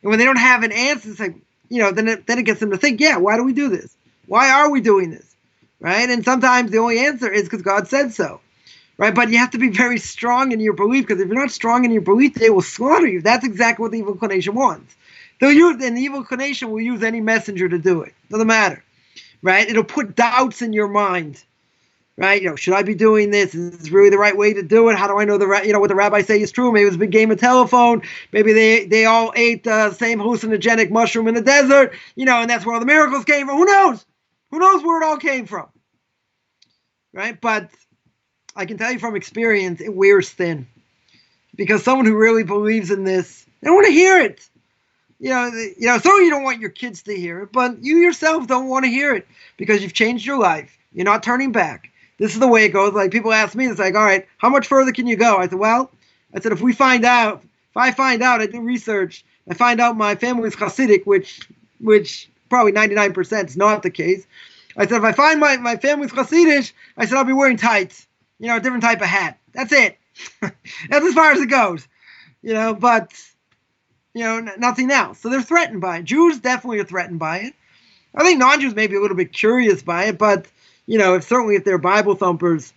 And when they don't have an answer, it's like then it gets them to think, yeah, why do we do this? Why are we doing this? Right? And sometimes the only answer is because God said so. Right? But you have to be very strong in your belief, because if you're not strong in your belief, they will slaughter you. That's exactly what the evil inclination wants. The evil inclination will use any messenger to do it. Doesn't matter. Right? It'll put doubts in your mind. Right? Should I be doing this? Is this really the right way to do it? How do I know what the rabbis say is true? Maybe it was a big game of telephone. Maybe they all ate the same hallucinogenic mushroom in the desert. And that's where all the miracles came from. Who knows? Who knows where it all came from? Right? But I can tell you from experience, it wears thin. Because someone who really believes in this, they don't want to hear it. So you don't want your kids to hear it, but you yourself don't want to hear it because you've changed your life. You're not turning back. This is the way it goes. Like, people ask me, it's like, all right, how much further can you go? I said, if I find out, I do research, I find out my family is Hasidic, which probably 99% is not the case. I said, if I find my family's Hasidic, I said, I'll be wearing tights, a different type of hat. That's it. That's as far as it goes, but, nothing else. So they're threatened by it. Jews definitely are threatened by it. I think non-Jews may be a little bit curious by it, but, if they're Bible thumpers,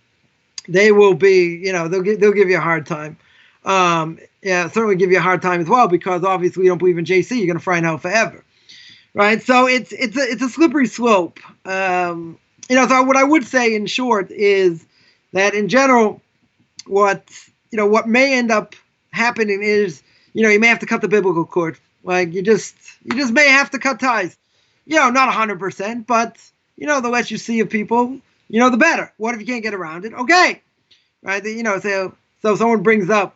they will be, they'll give you a hard time. Certainly give you a hard time as well, because obviously you don't believe in JC, you're going to fry in hell forever. Right, so it's a slippery slope. So what I would say in short is that in general, what may end up happening is, you may have to cut the biblical cord. Like you just may have to cut ties. Not 100%, but the less you see of people, the better. What if you can't get around it? Okay, right? So someone brings up,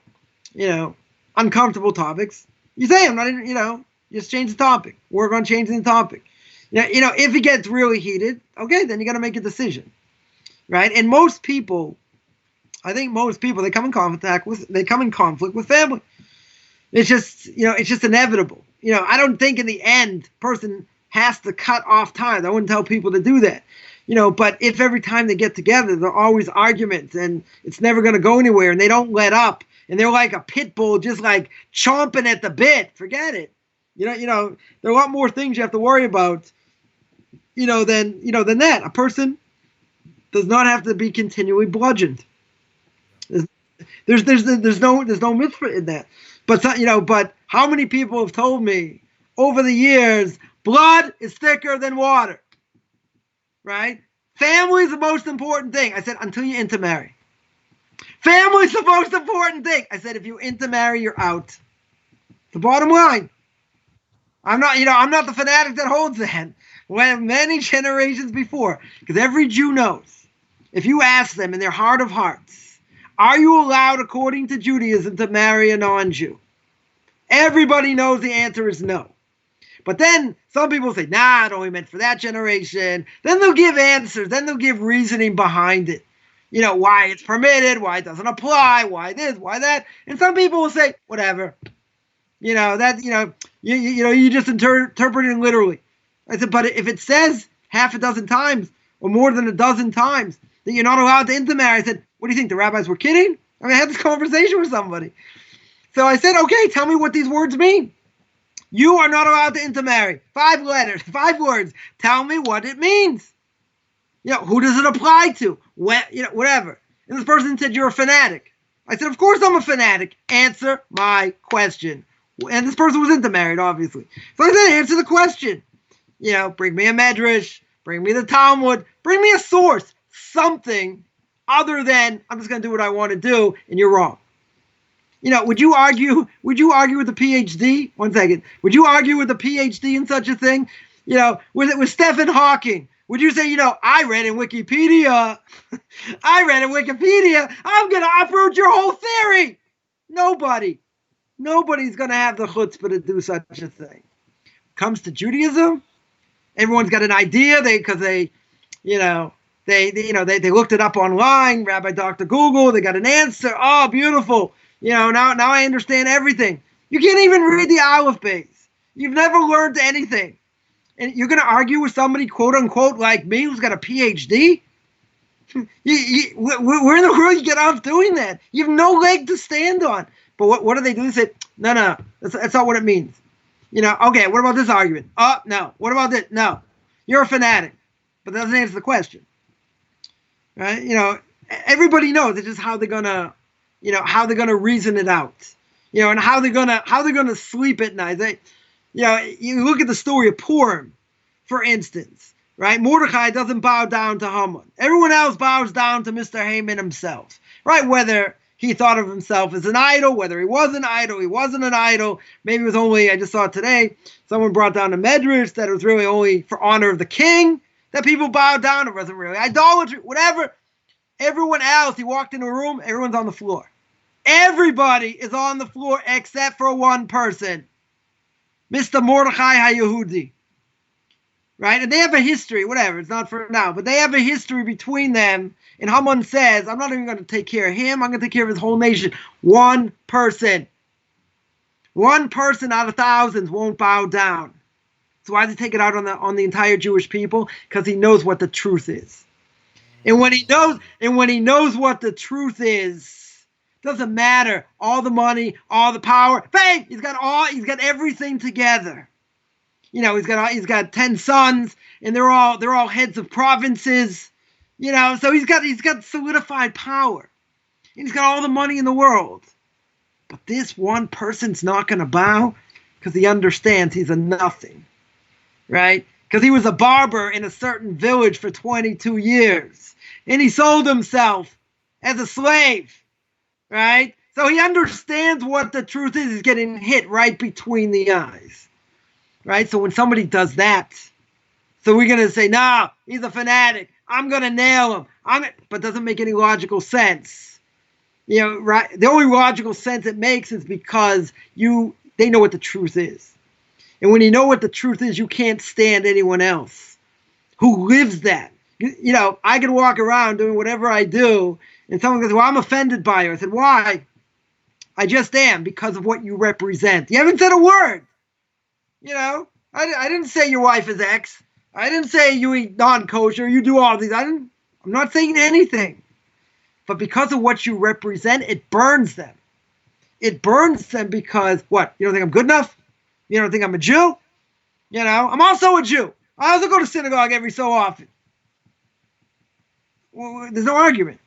uncomfortable topics. You say, I'm not, just change the topic. Work on changing the topic. If it gets really heated, okay, then you got to make a decision, right? And I think most people, they come in conflict with family. It's just inevitable. I don't think in the end, person has to cut off ties. I wouldn't tell people to do that. But if every time they get together, there are always arguments and it's never going to go anywhere and they don't let up and they're like a pit bull, just like chomping at the bit, forget it. There are a lot more things you have to worry about, than that. A person does not have to be continually bludgeoned. There's no mitzvah in that. But how many people have told me over the years, blood is thicker than water, right? Family is the most important thing. I said, until you intermarry. Family is the most important thing. I said, if you intermarry, you're out. The bottom line. I'm not the fanatic that holds that. Many generations before, because every Jew knows, if you ask them in their heart of hearts, are you allowed, according to Judaism, to marry a non-Jew? Everybody knows the answer is no. But then some people say, nah, it only meant for that generation. Then they'll give answers. Then they'll give reasoning behind it. Why it's permitted, why it doesn't apply, why this, why that. And some people will say, whatever. You just interpret it literally. I said, but if it says half a dozen times or more than a dozen times that you're not allowed to intermarry, I said, what do you think? The rabbis were kidding? I had this conversation with somebody. So I said, okay, tell me what these words mean. You are not allowed to intermarry. 5 letters, 5 words. Tell me what it means. Who does it apply to? Whatever. And this person said, you're a fanatic. I said, of course I'm a fanatic. Answer my question. And this person was intermarried, obviously. So I said, answer the question. Bring me a medrash, bring me the Talmud, bring me a source, something other than I'm just going to do what I want to do, and you're wrong. Would you argue with the PhD? One second. Would you argue with the PhD in such a thing? With Stephen Hawking? Would you say, I read in Wikipedia, I'm going to uproot your whole theory? Nobody's going to have the chutzpah to do such a thing. Comes to Judaism, everyone's got an idea they looked it up online, Rabbi Dr. Google, they got an answer. Oh, beautiful. Now I understand everything. You can't even read the Aleph Beis. You've never learned anything. And you're going to argue with somebody, quote unquote, like me, who's got a PhD? Where in the world you get off doing that? You have no leg to stand on. But what do they do? They say, no, that's not what it means. Okay, what about this argument? Oh, no. What about this? No. You're a fanatic. But that doesn't answer the question. Right? Everybody knows it's just how they're gonna reason it out. And how they're gonna sleep at night. You look at the story of Purim, for instance, right? Mordecai doesn't bow down to Haman. Everyone else bows down to Mr. Haman himself, right? Whether he thought of himself as an idol, whether he was an idol, he wasn't an idol. Maybe it was only, I just saw it today, someone brought down a medrash that it was really only for honor of the king that people bowed down. It wasn't really idolatry, whatever. Everyone else, he walked in a room, everyone's on the floor. Everybody is on the floor except for one person, Mr. Mordechai HaYehudi. Right? And they have a history, whatever, it's not for now, but they have a history between them. And Haman says, I'm not even going to take care of him, I'm going to take care of his whole nation. One person out of thousands won't bow down. So why does he take it out on the entire Jewish people? Because he knows what the truth is. And when he knows what the truth is, doesn't matter all the money, all the power, bang! He's got everything together. He's got 10 sons, and they're all heads of provinces. So he's got solidified power. And he's got all the money in the world. But this one person's not going to bow because he understands he's a nothing. Right? Because he was a barber in a certain village for 22 years. And he sold himself as a slave. Right? So he understands what the truth is. He's getting hit right between the eyes. Right? So when somebody does that, so we're going to say, no, he's a fanatic. I'm going to nail him. But it doesn't make any logical sense. Right? The only logical sense it makes is because they know what the truth is. And when you know what the truth is, you can't stand anyone else who lives that. I can walk around doing whatever I do, and someone goes, well, I'm offended by you. I said, why? I just am, because of what you represent. You haven't said a word. I didn't say your wife is X. I didn't say you eat non-kosher, you do all these. I'm not saying anything. But because of what you represent, it burns them. It burns them because, what? You don't think I'm good enough? You don't think I'm a Jew? I'm also a Jew. I also go to synagogue every so often. Well, there's no argument.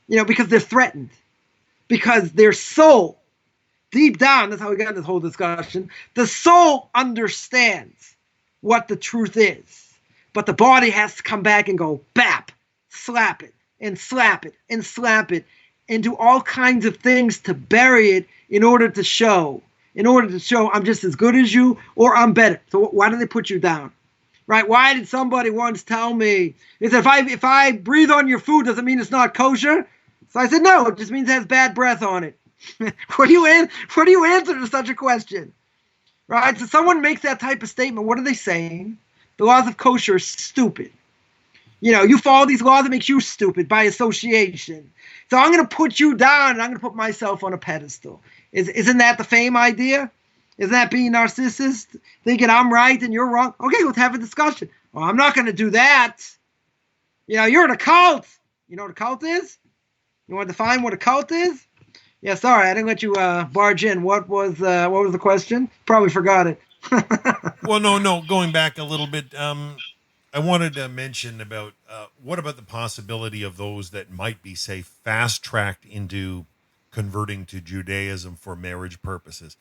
Because they're threatened. Because their soul, deep down, that's how we got this whole discussion, the soul understands what the truth is. But the body has to come back and go, bap, slap it, and slap it, and slap it, and do all kinds of things to bury it in order to show I'm just as good as you, or I'm better. So why do they put you down? Right? Why did somebody once tell me, they said, if I breathe on your food, does it mean it's not kosher? So I said, no, it just means it has bad breath on it. What do you answer to such a question? Right? So someone makes that type of statement. What are they saying? The laws of kosher are stupid. You follow these laws, it makes you stupid by association. So I'm going to put you down, and I'm going to put myself on a pedestal. Isn't that the fame idea? Isn't that being narcissist? Thinking I'm right and you're wrong? Okay, let's have a discussion. Well, I'm not going to do that. You're in a cult. You know what a cult is? You want to define what a cult is? Yeah, sorry, I didn't let you barge in. What was the question? Probably forgot it. Well, no. Going back a little bit, I wanted to mention about what about the possibility of those that might be, say, fast-tracked into converting to Judaism for marriage purposes.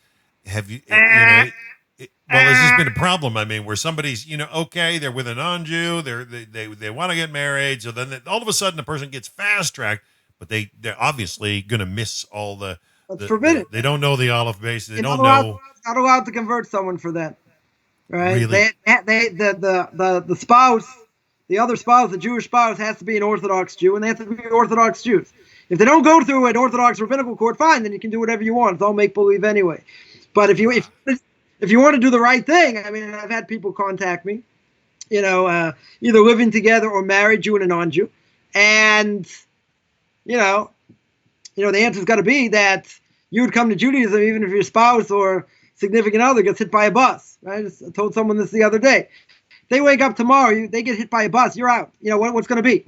Have you, well, this has been a problem. I mean, where somebody's, okay, they're with a non-Jew, they want to get married, so then all of a sudden the person gets fast-tracked, but they're obviously going to miss all the That's forbidden. They don't know the olive base. They don't not know. Not allowed to convert someone for that. Right? Really? The spouse, the other spouse, the Jewish spouse, has to be an Orthodox Jew, and they have to be Orthodox Jews. If they don't go through an Orthodox rabbinical court, fine, then you can do whatever you want. It's all make believe anyway. But if you want to do the right thing, I mean, I've had people contact me, either living together or married, Jew and a non-Jew, and the answer's got to be that you would come to Judaism even if your spouse or significant other gets hit by a bus. Right? I told someone this the other day. They wake up tomorrow, they get hit by a bus, you're out. What's going to be?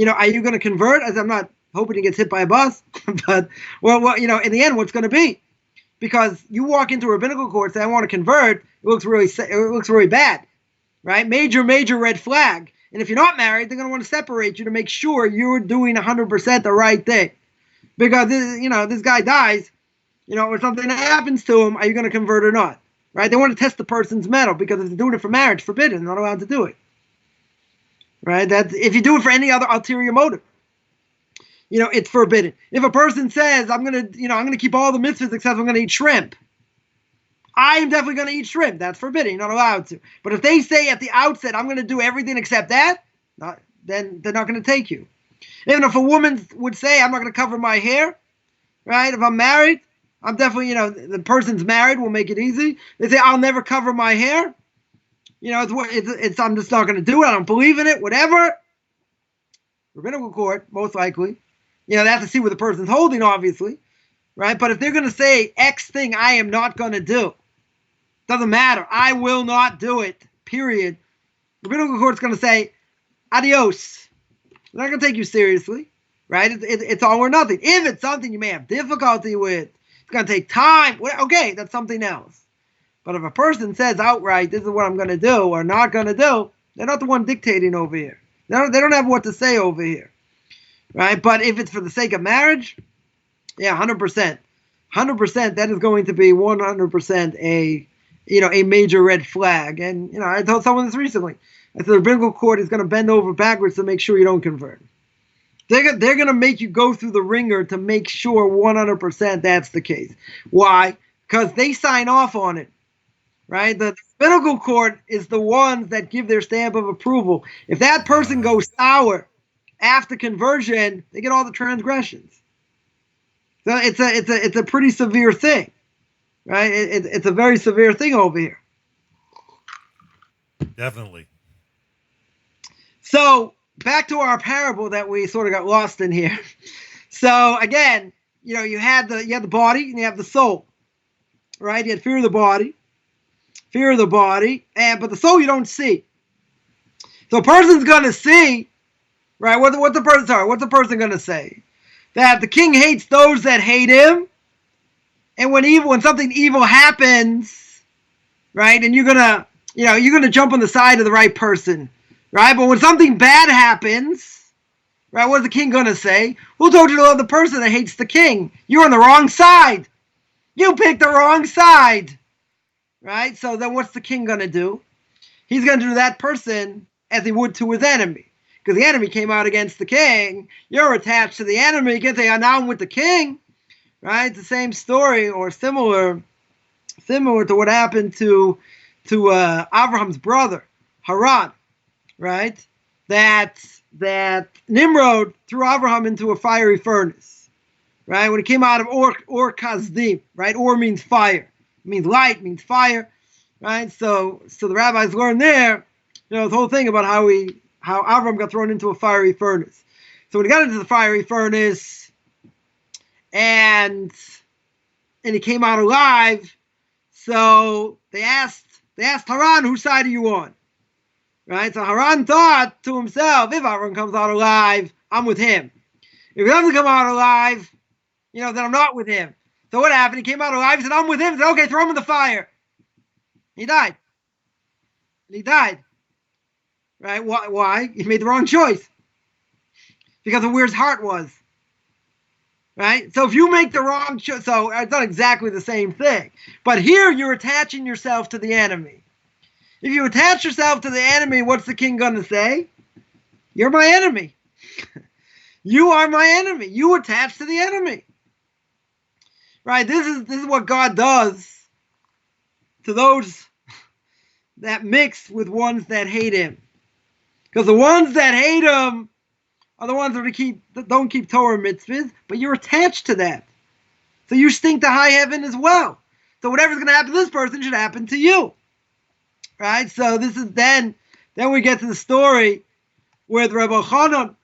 Are you going to convert? As I'm not hoping he gets hit by a bus, but in the end, what's going to be? Because you walk into a rabbinical court, say I want to convert, it looks really bad, right? Major red flag. And if you're not married, they're going to want to separate you to make sure you're doing 100% the right thing. Because this guy dies, or something happens to him, are you going to convert or not? Right? They want to test the person's mettle, because if they're doing it for marriage, forbidden, not allowed to do it. Right? That's if you do it for any other ulterior motive, it's forbidden. If a person says, I'm gonna keep all the mitzvahs except I'm gonna eat shrimp, I am definitely gonna eat shrimp. That's forbidden. You're not allowed to. But if they say at the outset, I'm gonna do everything except that, then they're not gonna take you. Even if a woman would say, I'm not gonna cover my hair, right? If I'm married, I'm definitely, the person's married, will make it easy. They say, I'll never cover my hair. I'm just not going to do it. I don't believe in it, whatever. Rabbinical court, most likely. They have to see what the person's holding, obviously. Right? But if they're going to say X thing I am not going to do, doesn't matter. I will not do it, period. Rabbinical court's going to say, adios. They're not going to take you seriously. Right? It's all or nothing. If it's something you may have difficulty with, it's going to take time. Okay, that's something else. But if a person says outright, this is what I'm going to do or not going to do, they're not the one dictating over here. They don't have what to say over here. Right? But if it's for the sake of marriage, yeah, 100%. 100%, that is going to be 100% a major red flag. And, I told someone this recently. I said the rabbinical court is going to bend over backwards to make sure you don't convert. They're going to make you go through the ringer to make sure 100% that's the case. Why? Because they sign off on it, right? The Pinnacle Court is the ones that give their stamp of approval. If that person goes sour after conversion, they get all the transgressions. So it's a pretty severe thing, right? It's a very severe thing over here. Definitely. So back to our parable that we sort of got lost in here. So again, you had the body and you have the soul, right? You had fear of the body, but the soul you don't see. So a person's going to see, right? What's the person going to say? That the king hates those that hate him, and when something evil happens, right? And you're gonna jump on the side of the right person. Right? But when something bad happens, right, what's the king going to say? Who told you to love the person that hates the king? You're on the wrong side. You picked the wrong side. Right? So then what's the king going to do? He's going to do that person as he would to his enemy. Because the enemy came out against the king. You're attached to the enemy. You can say, now I'm with the king. Right? It's the same story or similar to what happened to Abraham's brother, Haran. Right? That Nimrod threw Abraham into a fiery furnace. Right? When he came out of Or Kasdim, right? Or means fire. It means light, means fire. Right? So the rabbis learned there, the whole thing about how Abraham got thrown into a fiery furnace. So when he got into the fiery furnace and he came out alive, so they asked Haran, whose side are you on? Right? So Haran thought to himself, if Avram comes out alive, I'm with him. If he doesn't come out alive, then I'm not with him. So what happened? He came out alive. He said, I'm with him. He said, okay, throw him in the fire. He died. Right? Why? He made the wrong choice. Because of where his heart was. Right? So if you make the wrong choice, so it's not exactly the same thing. But here you're attaching yourself to the enemy. If you attach yourself to the enemy, what's the king going to say? You're my enemy. You are my enemy. You attach to the enemy. Right? This is what God does to those that mix with ones that hate him. Because the ones that hate him are the ones that don't keep Torah mitzvahs, but you're attached to that. So you stink to high heaven as well. So whatever's going to happen to this person should happen to you. Right? So this is then we get to the story with Rabbi Chaim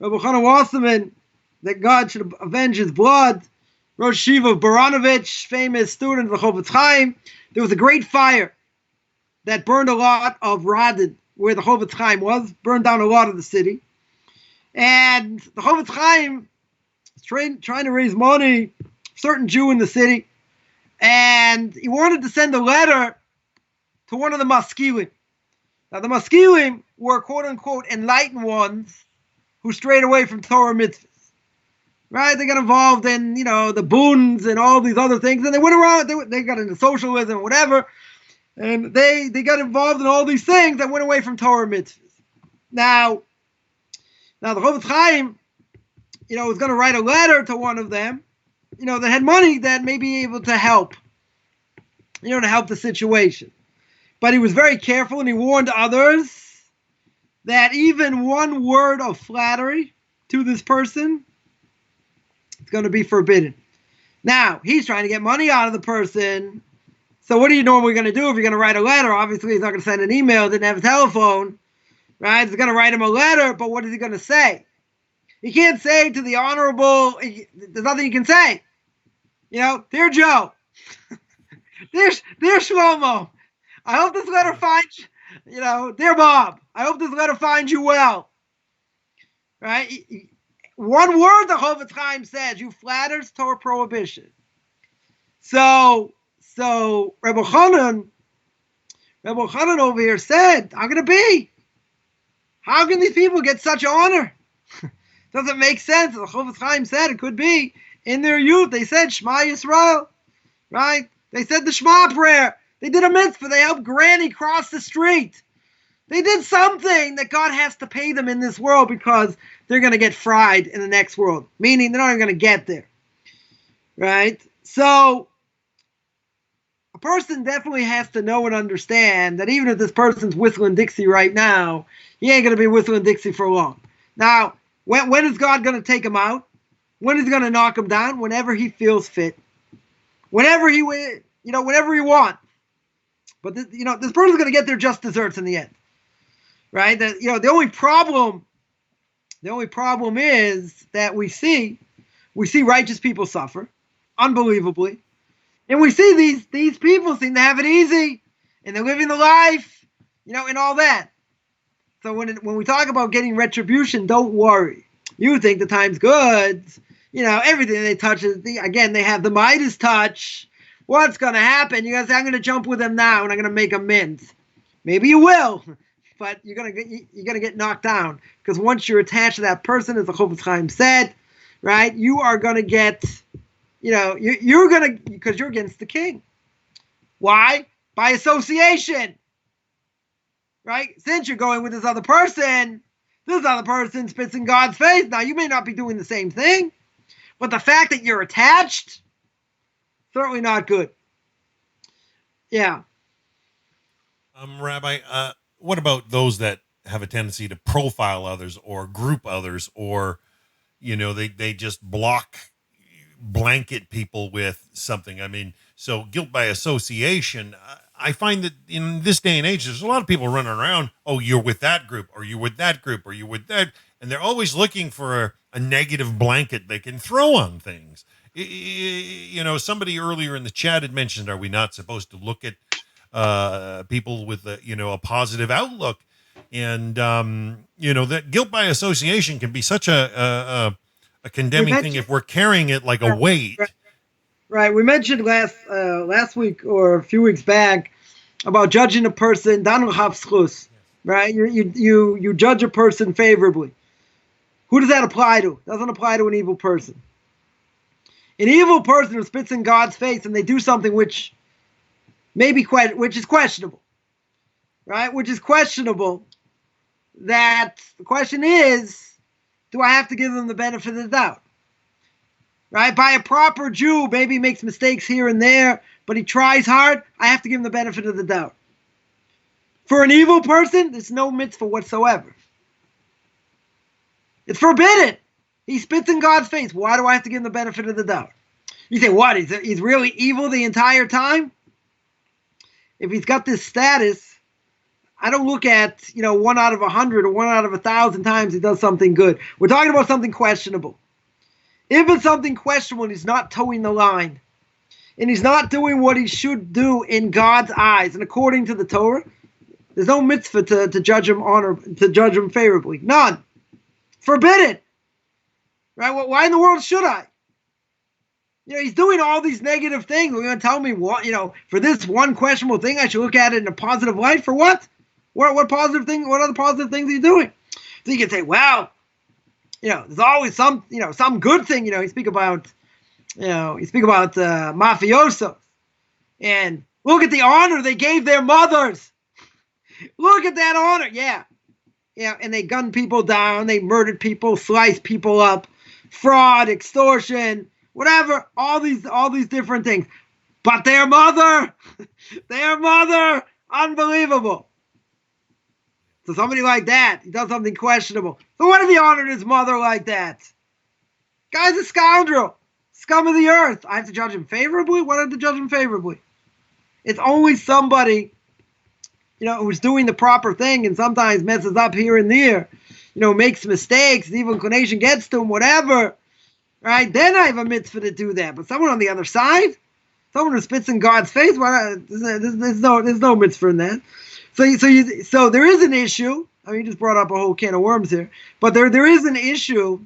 Coffman, that God should avenge his blood. Rosh Yeshiva of Baranovich, famous student of the Chofetz Chaim. There was a great fire that burned a lot of Radin, where the Chofetz Chaim was, burned down a lot of the city. And the Chofetz Chaim was trying to raise money for a certain Jew in the city. And he wanted to send a letter to one of the Maskilim. Now, the Maskilim were quote-unquote enlightened ones who strayed away from Torah mitzvahs. Right? They got involved in, the boons and all these other things. And they went around, they got into socialism, whatever. And they got involved in all these things that went away from Torah mitzvahs. Now the Chofetz Chaim, was going to write a letter to one of them, that had money that may be able to help, to help the situation. But he was very careful, and he warned others that even one word of flattery to this person is going to be forbidden. Now, he's trying to get money out of the person. So what are you normally going to do if you're going to write a letter? Obviously, he's not going to send an email, didn't have a telephone, right? He's going to write him a letter, but what is he going to say? He can't say to the honorable, there's nothing he can say. Dear Joe, dear Shlomo, I hope this letter finds, dear Bob, I hope this letter finds you well. Right? One word the Chofetz Chaim says, you flatters Torah prohibition. So Rabbi Chanan over here said, how can it be? How can these people get such honor? Doesn't make sense. The Chofetz Chaim said it could be in their youth. They said Shema Yisrael, right? They said the Shema prayer. They did a mitzvah. They helped Granny cross the street. They did something that God has to pay them in this world because they're going to get fried in the next world, meaning they're not even going to get there, right? So a person definitely has to know and understand that even if this person's whistling Dixie right now, he ain't going to be whistling Dixie for long. Now, when is God going to take him out? When is he going to knock him down? Whenever he feels fit. Whenever he wants. But this person's going to get their just desserts in the end. Right? The only problem is that we see righteous people suffer, unbelievably. And we see these people seem to have it easy, and they're living the life, and all that. So when we talk about getting retribution, don't worry. You think the time's good. Everything they touch is, again, they have the Midas touch. What's going to happen? You're going to say, I'm going to jump with them now, and I'm going to make amends. Maybe you will, but you're going to get knocked down. Because once you're attached to that person, as the Chofetz Chaim said, right, you are going to get, you're going to, because you're against the king. Why? By association. Right? Since you're going with this other person spits in God's face. Now, you may not be doing the same thing, but the fact that you're attached, certainly not good. Yeah. Rabbi, what about those that have a tendency to profile others or group others, or, they just blanket people with something? I mean, so guilt by association, I find that in this day and age, there's a lot of people running around, oh, you're with that group, or you're with that group, or you're with that. And they're always looking for a negative blanket they can throw on things. Somebody earlier in the chat had mentioned, are we not supposed to look at people with a positive outlook? And, that guilt by association can be such a condemning thing if we're carrying it like a weight. Right. We mentioned last week or a few weeks back about judging a person, right? You judge a person favorably. Who does that apply to? It doesn't apply to an evil person. An evil person who spits in God's face and they do something which is questionable, right? Which is questionable. That the question is, do I have to give them the benefit of the doubt? right? By a proper Jew, maybe he makes mistakes here and there, but he tries hard, I have to give him the benefit of the doubt. For an evil person, there's no mitzvah whatsoever. It's forbidden. He spits in God's face. Why do I have to give him the benefit of the doubt? You say, what? He's really evil the entire time? If he's got this status, I don't look at, 1 out of 100 or 1 out of 1,000 times he does something good. We're talking about something questionable. If it's something questionable and he's not towing the line, and he's not doing what he should do in God's eyes and according to the Torah, there's no mitzvah to judge him favorably. None. Forbidden. Right? Well, why in the world should I? He's doing all these negative things. You're going to tell me what, for this one questionable thing, I should look at it in a positive light? For what? What positive thing? What other positive things are you doing? So you can say, well, there's always some good thing. You speak about mafiosos, and look at the honor they gave their mothers. Look at that honor. Yeah. And they gunned people down. They murdered people, sliced people up, fraud, extortion, whatever, all these different things. But their mother, unbelievable. So somebody like that, he does something questionable. So what if he honored his mother like that? Guy's a scoundrel, scum of the earth. I have to judge him favorably? Why do I have to judge him favorably? It's only somebody, who's doing the proper thing and sometimes messes up here and there, makes mistakes, the evil inclination gets to him, whatever. Right? Then I have a mitzvah to do that. But someone on the other side, someone who spits in God's face, there's no mitzvah in that. So there is an issue. I mean, you just brought up a whole can of worms here. But there is an issue.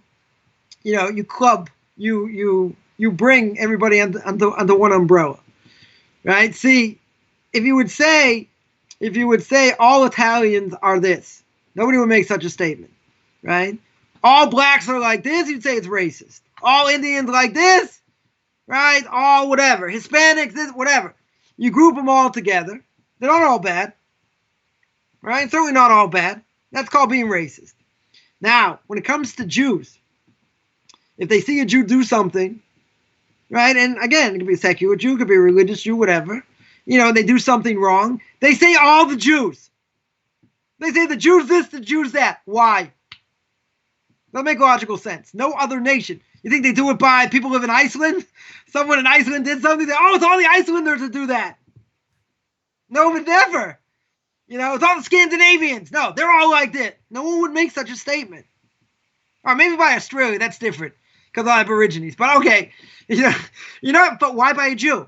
You bring everybody under one umbrella, right? See, if you would say all Italians are this, nobody would make such a statement, right? All blacks are like this, you'd say it's racist. All Indians like this, right? All whatever. Hispanics, this, whatever. You group them all together. They're not all bad, right? Certainly not all bad. That's called being racist. Now, when it comes to Jews, if they see a Jew do something, right? And again, it could be a secular Jew, it could be a religious Jew, whatever. They do something wrong. They say all the Jews. They say the Jews this, the Jews that. Why? Doesn't make logical sense. No other nation. You think they do it by people who live in Iceland? Someone in Iceland did something. It's all the Icelanders that do that. No, but never. It's all the Scandinavians. No, they're all like this. No one would make such a statement. Or maybe by Australia, that's different because of Aborigines. But okay, but why by a Jew?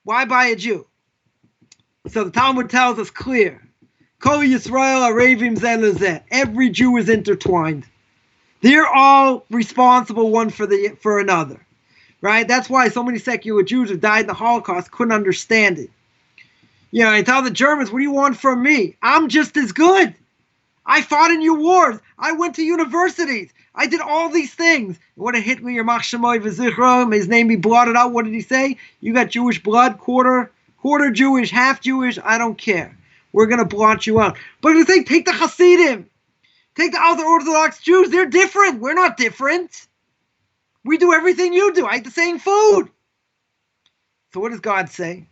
Why by a Jew? So the Talmud tells us clear. Kol Yisrael Arevim Zeh Lezeh. Every Jew is intertwined. They're all responsible one for another, right? That's why so many secular Jews who died in the Holocaust couldn't understand it. I tell the Germans, what do you want from me? I'm just as good. I fought in your wars. I went to universities. I did all these things. What a hit me, your Mach Shemoy V'Zichron. His name be blotted out. What did he say? You got Jewish blood, quarter Jewish, half Jewish. I don't care. We're going to blot you out. But if they take the Hasidim, take the other Orthodox Jews, they're different. We're not different. We do everything you do. I eat the same food. So what does God say?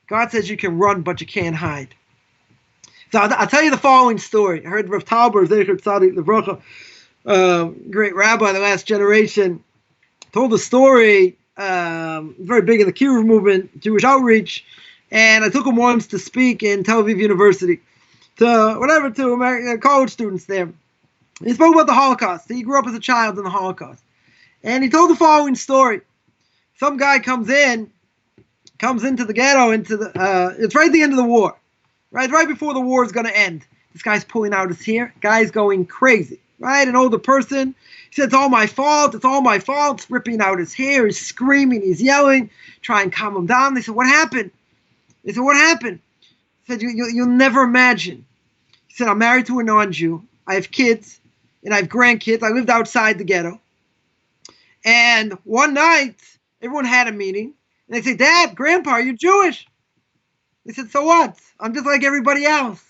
God says you can run, but you can't hide. So I'll tell you the following story. I heard Rav Tauber, Zecher Tzadik Levracha, great rabbi of the last generation, told a story, very big in the Kiruv movement, Jewish outreach, and I took him once to speak in Tel Aviv University to American college students there. He spoke about the Holocaust. He grew up as a child in the Holocaust. And he told the following story. Some guy comes into the ghetto, it's right at the end of the war. Right before the war is going to end. This guy's pulling out his hair. Guy's going crazy. Right? An older person. He said, it's all my fault. It's all my fault. It's ripping out his hair. He's screaming. He's yelling. Try and calm him down. They said, what happened? They said, what happened? He said, you'll never imagine. He said, I'm married to a non-Jew. I have kids. And I have grandkids. I lived outside the ghetto. And one night, everyone had a meeting. And they said, Dad, Grandpa, you're Jewish. They said, so what? I'm just like everybody else.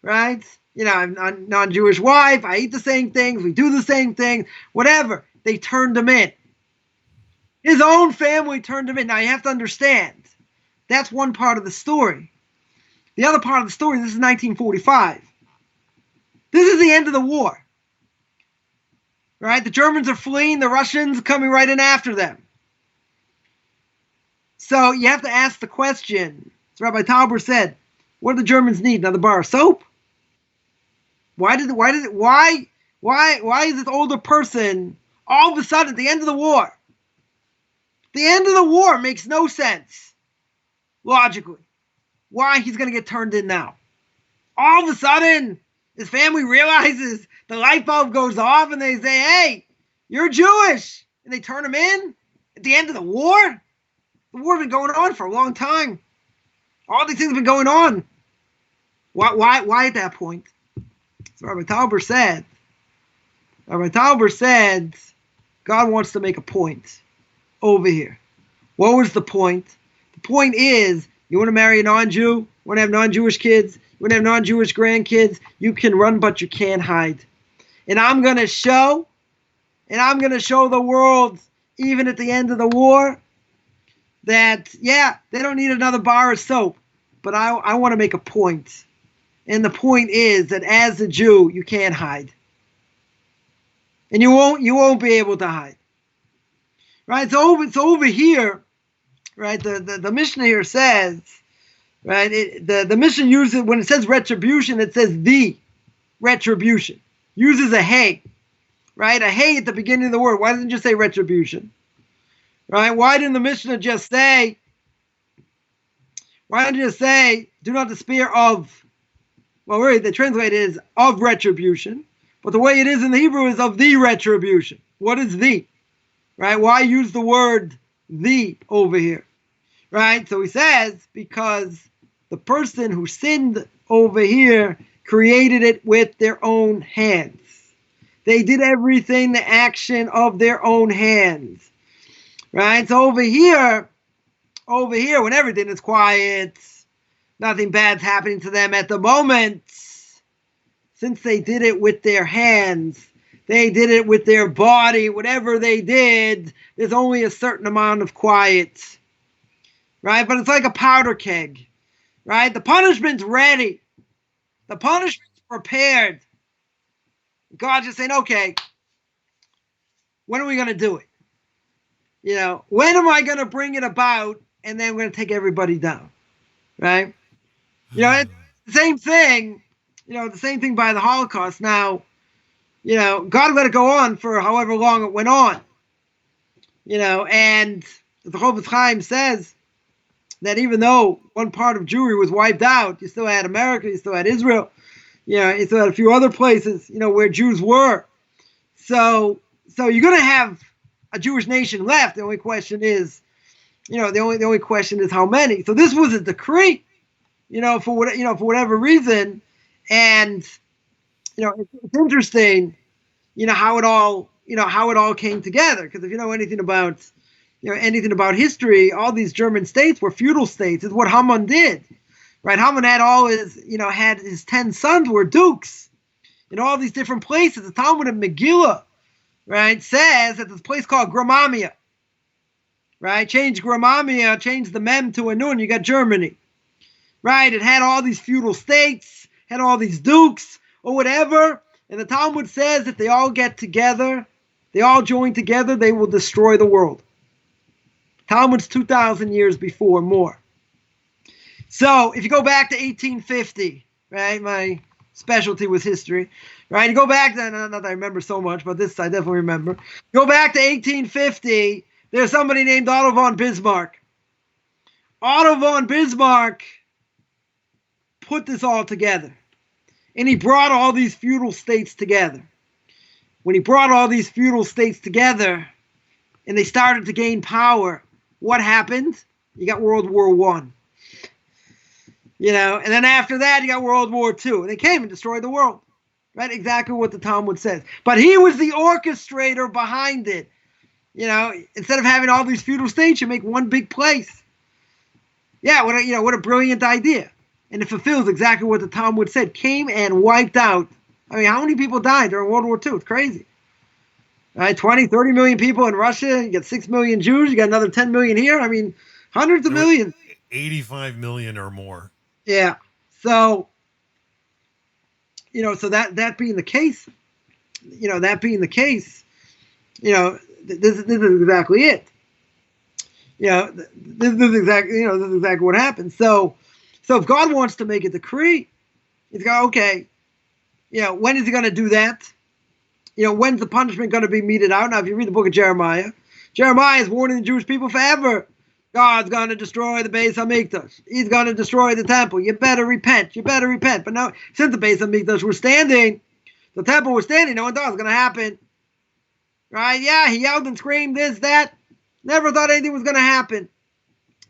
Right? I'm a non-Jewish wife. I eat the same things. We do the same things. Whatever. They turned him in. His own family turned him in. Now you have to understand, that's one part of the story. The other part of the story, this is 1945. This is the end of the war. Right? The Germans are fleeing, the Russians coming right in after them. So you have to ask the question, as Rabbi Tauber said, what do the Germans need? Another bar of soap? Why is this older person all of a sudden at the end of the war? The end of the war makes no sense, logically. Why he's going to get turned in now? All of a sudden, his family realizes the light bulb goes off and they say, hey, you're Jewish. And they turn him in at the end of the war? The war's been going on for a long time. All these things have been going on. Why at that point? So Rabbi Tauber said, God wants to make a point over here. What was the point? The point is, you want to marry a non-Jew, you want to have non-Jewish kids, you want to have non-Jewish grandkids, you can run, but you can't hide. And I'm going to show the world, even at the end of the war, that, yeah, they don't need another bar of soap, but I want to make a point. And the point is that as a Jew, you can't hide. And you won't be able to hide. Right? It's over here, right? The Mishnah here says, right? The Mishnah uses, when it says retribution, it says the retribution. Uses a hey, right? A hey at the beginning of the word. Why doesn't it just say retribution? Right? Why didn't the Mishnah just say, do not despair of, well, really, the translate is of retribution, but the way it is in the Hebrew is of the retribution. What is the? Right? Why use the word the over here? Right? So he says, because the person who sinned over here created it with their own hands. They did everything, the action of their own hands. Right? So over here, when everything is quiet, nothing bad's happening to them at the moment, since they did it with their hands, they did it with their body, whatever they did, there's only a certain amount of quiet. Right? But it's like a powder keg. Right? The punishment's ready. The punishment's prepared. God's just saying, okay, when are we going to do it? You know, when am I going to bring it about? And then we're going to take everybody down. Right? You know, it's the same thing. You know, the same thing by the Holocaust. Now, you know, God let it go on for however long it went on. You know, and the Rabbi Chaim says that even though one part of Jewry was wiped out, you still had America, you still had Israel, you know, you still had a few other places, you know, where Jews were. So you're going to have a Jewish nation left. The only question is, you know, the only question is how many. So this was a decree, you know, for whatever reason. And, you know, it's interesting, you know, how it all came together. Because if you know anything about history, all these German states were feudal states. It's what Haman did, right? Haman had had his 10 sons were dukes in all these different places. The Talmud of Megillah, right, says that this place called Gramamia, right? Change Gramamia, change the mem to a nun, you got Germany, right? It had all these feudal states, had all these dukes or whatever. And the Talmud says if they all get together, they all join together, they will destroy the world. Talmud's 2,000 years before, more. So if you go back to 1850, right, my specialty was history, right? You go back, not that I remember so much, but this I definitely remember. Go back to 1850, there's somebody named Otto von Bismarck. Otto von Bismarck put this all together. And he brought all these feudal states together. When he brought all these feudal states together and they started to gain power, what happened? You got World War I. You know, and then after that, you got World War II. And they came and destroyed the world. Right? Exactly what the Talmud says. But he was the orchestrator behind it. You know, instead of having all these feudal states, you make one big place. Yeah, what a brilliant idea. And it fulfills exactly what the Talmud said. Came and wiped out. I mean, how many people died during World War II? It's crazy. Right, 20, 30 million people in Russia. You got 6 million Jews. You got another 10 million here. I mean, hundreds of millions. 85 million or more. Yeah. So, so that being the case, this is exactly it. This is exactly what happens. So if God wants to make a decree, he's got, okay, when is he going to do that? When's the punishment going to be meted out? Now, if you read the book of Jeremiah is warning the Jewish people forever. God's going to destroy the Beis Hamikdash. He's going to destroy the temple. You better repent. But now, since the Beis Hamikdash was standing, the temple was standing, no one thought it was going to happen. Right? Yeah, he yelled and screamed this, that. Never thought anything was going to happen.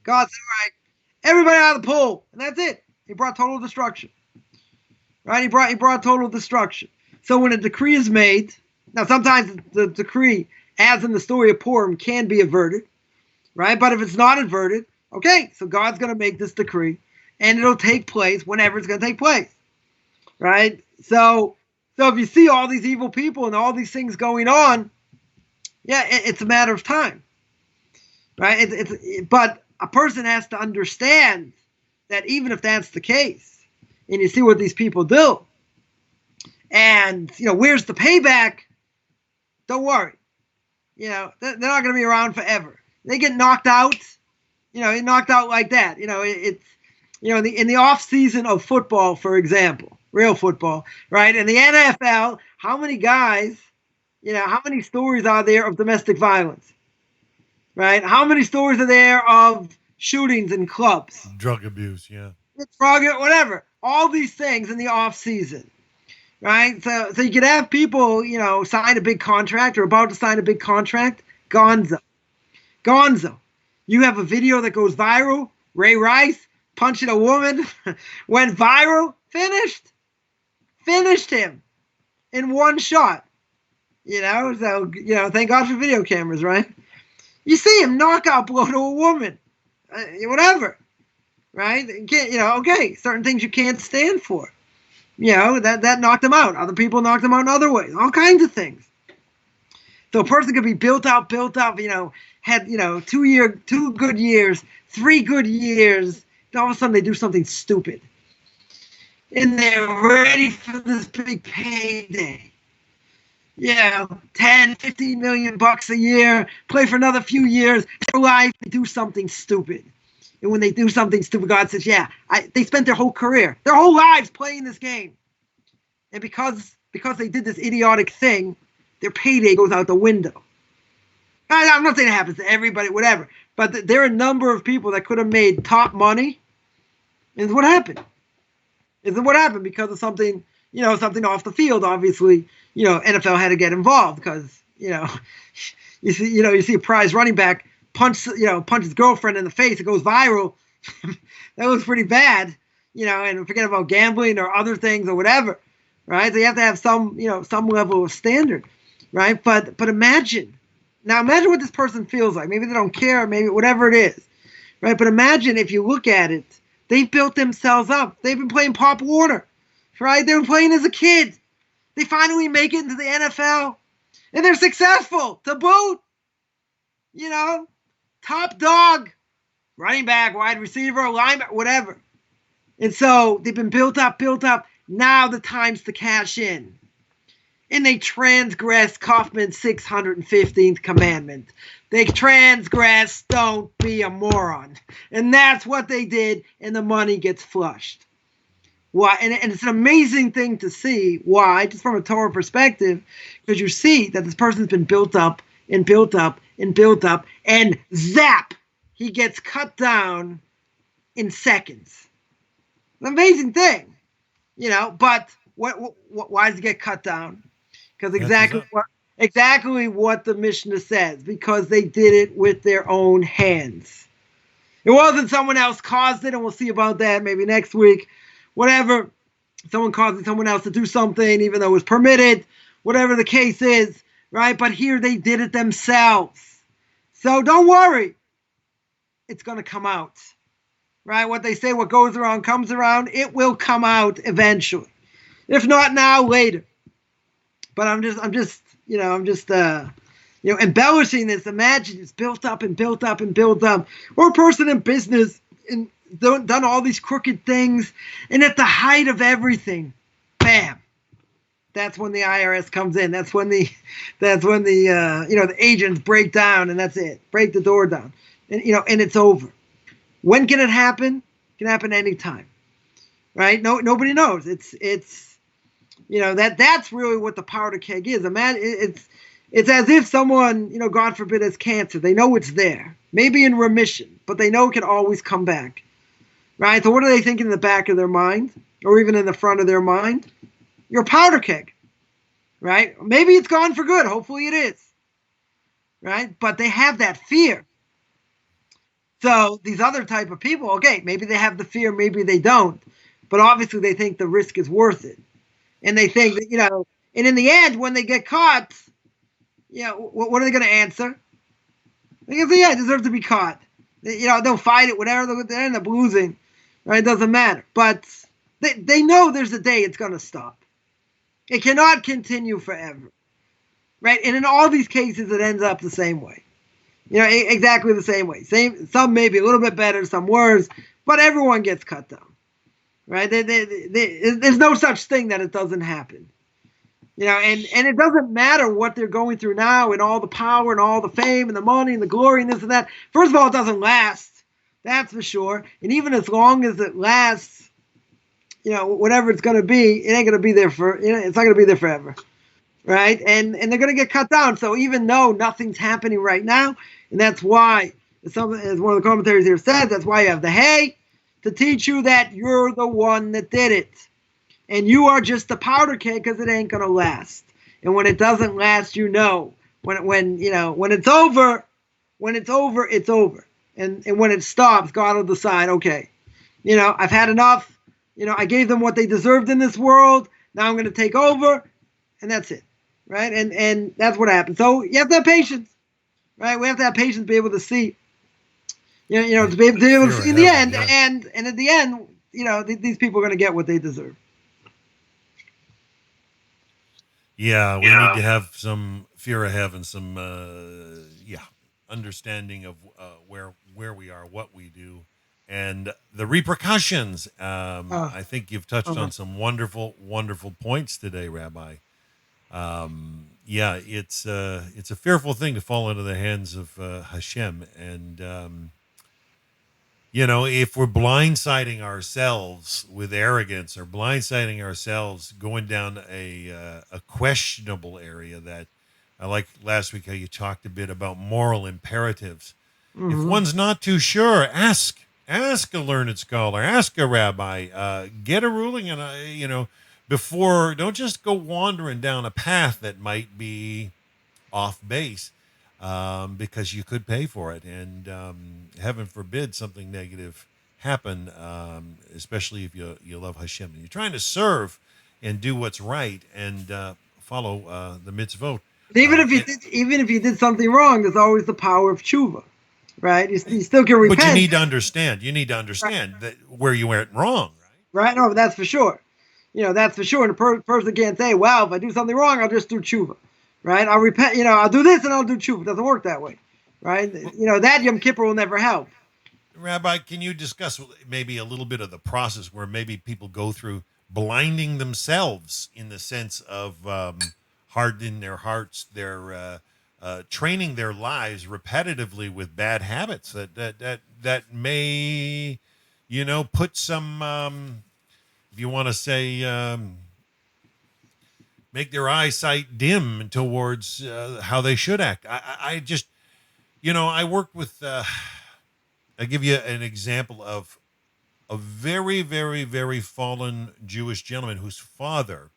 God said, all right, everybody out of the pool. And that's it. He brought total destruction. Right? He brought total destruction. So when a decree is made, now sometimes the decree, as in the story of Purim, can be averted, right? But if it's not averted, okay, so God's going to make this decree, and it'll take place whenever it's going to take place, right? So if you see all these evil people and all these things going on, yeah, it's a matter of time, right? But a person has to understand that even if that's the case, and you see what these people do, and, where's the payback? Don't worry. They're not going to be around forever. They get knocked out, knocked out like that. It's, in the off season of football, for example, real football, right? In the NFL, how many guys, how many stories are there of domestic violence, right? How many stories are there of shootings in clubs? Drug abuse, yeah. Whatever. All these things in the off season. Right? So you could have people, sign a big contract or about to sign a big contract. Gonzo. You have a video that goes viral. Ray Rice punching a woman. Went viral. Finished him in one shot. So, thank God for video cameras, right? You see him knockout blow to a woman. Whatever. Right? You can't, okay, certain things you can't stand for. That knocked him out. Other people knocked him out in other ways. All kinds of things. So a person could be built up, had, 2 good years, 3 good years. All of a sudden they do something stupid. And they're ready for this big payday. 10, 15 million bucks a year, play for another few years. Their life, they do something stupid. And when they do something stupid, God says, they spent their whole career, their whole lives playing this game. And because they did this idiotic thing, their payday goes out the window. I'm not saying it happens to everybody, whatever. But there are a number of people that could have made top money. And it's what happened. Because of something, something off the field, obviously, NFL had to get involved because, you see a prize running back punch his girlfriend in the face. It goes viral. That was pretty bad, and forget about gambling or other things or whatever, right? So you have to have some level of standard, right? But imagine what this person feels like. Maybe they don't care, maybe whatever it is, right? But imagine if you look at it, they've built themselves up. They've been playing Pop Warner, right? They were playing as a kid. They finally make it into the NFL, and they're successful to boot, top dog, running back, wide receiver, linebacker, whatever. And so they've been built up. Now the time's to cash in. And they transgress Coffman's 615th commandment. They transgress, don't be a moron. And that's what they did, and the money gets flushed. Why? And it's an amazing thing to see. Why? Just from a Torah perspective, because you see that this person's been built up, and zap, he gets cut down in seconds. An amazing thing, but why does he get cut down? Because exactly what the Mishnah says, because they did it with their own hands. It wasn't someone else caused it, and we'll see about that maybe next week. Whatever, someone causing someone else to do something, even though it was permitted, whatever the case is, right? But here they did it themselves. So don't worry. It's going to come out, right? What they say, what goes around comes around. It will come out eventually. If not now, later. But I'm just I'm just embellishing this. Imagine it's built up and built up and built up. Or a person in business and done all these crooked things, and at the height of everything, bam. That's when the IRS comes in. That's when the the agents break down, and that's it. Break the door down, and it's over. When can it happen? It can happen anytime, right? No, nobody knows. It's that's really what the powder keg is. It's as if someone, God forbid, has cancer. They know it's there, maybe in remission, but they know it can always come back, right? So what are they thinking in the back of their mind, or even in the front of their mind? Your powder keg, right? Maybe it's gone for good. Hopefully it is, right? But they have that fear. So these other type of people, okay, maybe they have the fear, maybe they don't, but obviously they think the risk is worth it, and they think that and in the end, when they get caught, what are they going to answer? They're going to say, yeah, I deserve to be caught. They'll fight it, whatever. They end up losing, right? It doesn't matter, but they know there's a day it's going to stop. It cannot continue forever, right? And in all these cases, it ends up the same way. Exactly the same way. Some maybe a little bit better, some worse, but everyone gets cut down, right? There's no such thing that it doesn't happen, and it doesn't matter what they're going through now and all the power and all the fame and the money and the glory and this and that. First of all, it doesn't last. That's for sure. And even as long as it lasts, whatever it's going to be, it ain't going to be there it's not going to be there forever. Right. And they're going to get cut down. So even though nothing's happening right now, and that's why, as one of the commentaries here said, that's why you have the hay to teach you that you're the one that did it. And you are just the powder keg because it ain't going to last. And when it doesn't last, when it's over, it's over. And when it stops, God will decide, okay, I've had enough. I gave them what they deserved in this world. Now I'm going to take over, and that's it, right? And that's what happens. So you have to have patience, right? We have to have patience to be able to see, to be able to see in the end. Yeah. And at the end, these people are going to get what they deserve. Yeah, we need to have some fear of heaven, some understanding of where we are, what we do, and the repercussions. I think you've touched on some wonderful, wonderful points today, Rabbi. It's a fearful thing to fall into the hands of Hashem, and if we're blindsiding ourselves with arrogance or blindsiding ourselves going down a questionable area that I like last week how you talked a bit about moral imperatives. Mm-hmm. If one's not too sure, ask a learned scholar, ask a rabbi, get a ruling, and before, don't just go wandering down a path that might be off base. Because you could pay for it, and heaven forbid something negative happen, especially if you love Hashem and you're trying to serve and do what's right and follow the mitzvot. Even if you did something wrong, there's always the power of tshuva, right? You still can repent. But you need to understand. Right. That where you went wrong, right? Right. No, that's for sure. That's for sure. And a person can't say, "Well, if I do something wrong, I'll just do tshuva." Right, I'll repent. I'll do this and I'll do tshuva. It doesn't work that way, right? That Yom Kippur will never help. Rabbi, can you discuss maybe a little bit of the process where maybe people go through blinding themselves in the sense of hardening their hearts, their training their lives repetitively with bad habits that may, put some, if you want to say. Make their eyesight dim towards how they should act. I just, I work with, I give you an example of a very, very, very fallen Jewish gentleman whose father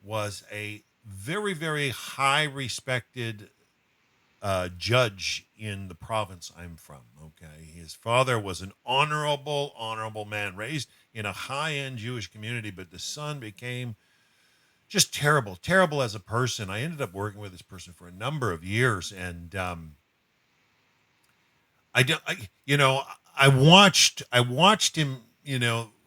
was a very, very high respected judge in the province I'm from. Okay. His father was an honorable man raised in a high-end Jewish community, but the son became just terrible as a person. I ended up working with this person for a number of years, and I watched him,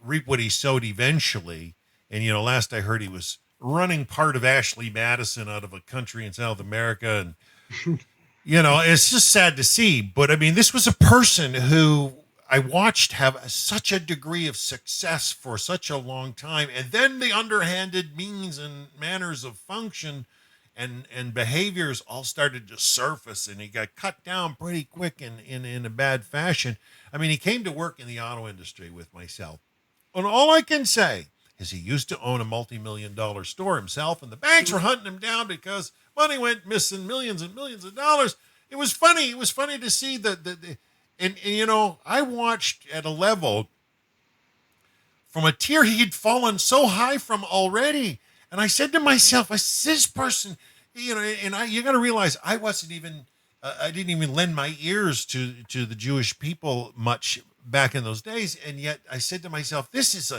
reap what he sowed eventually. And last I heard, he was running part of Ashley Madison out of a country in South America. And, you know, it's just sad to see. But I mean, this was a person who I watched have such a degree of success for such a long time. And then the underhanded means and manners of function and behaviors all started to surface, and he got cut down pretty quick in a bad fashion. I mean, he came to work in the auto industry with myself. And all I can say is he used to own a multi-million-dollar store himself, and the banks were hunting him down because money went missing, millions and millions of dollars. It was funny. It was funny to see and you know, I watched at a level from a tier he'd fallen so high from already. And I said to myself, this person, you know, and you got to realize I didn't even lend my ears to the Jewish people much back in those days. And yet I said to myself, this is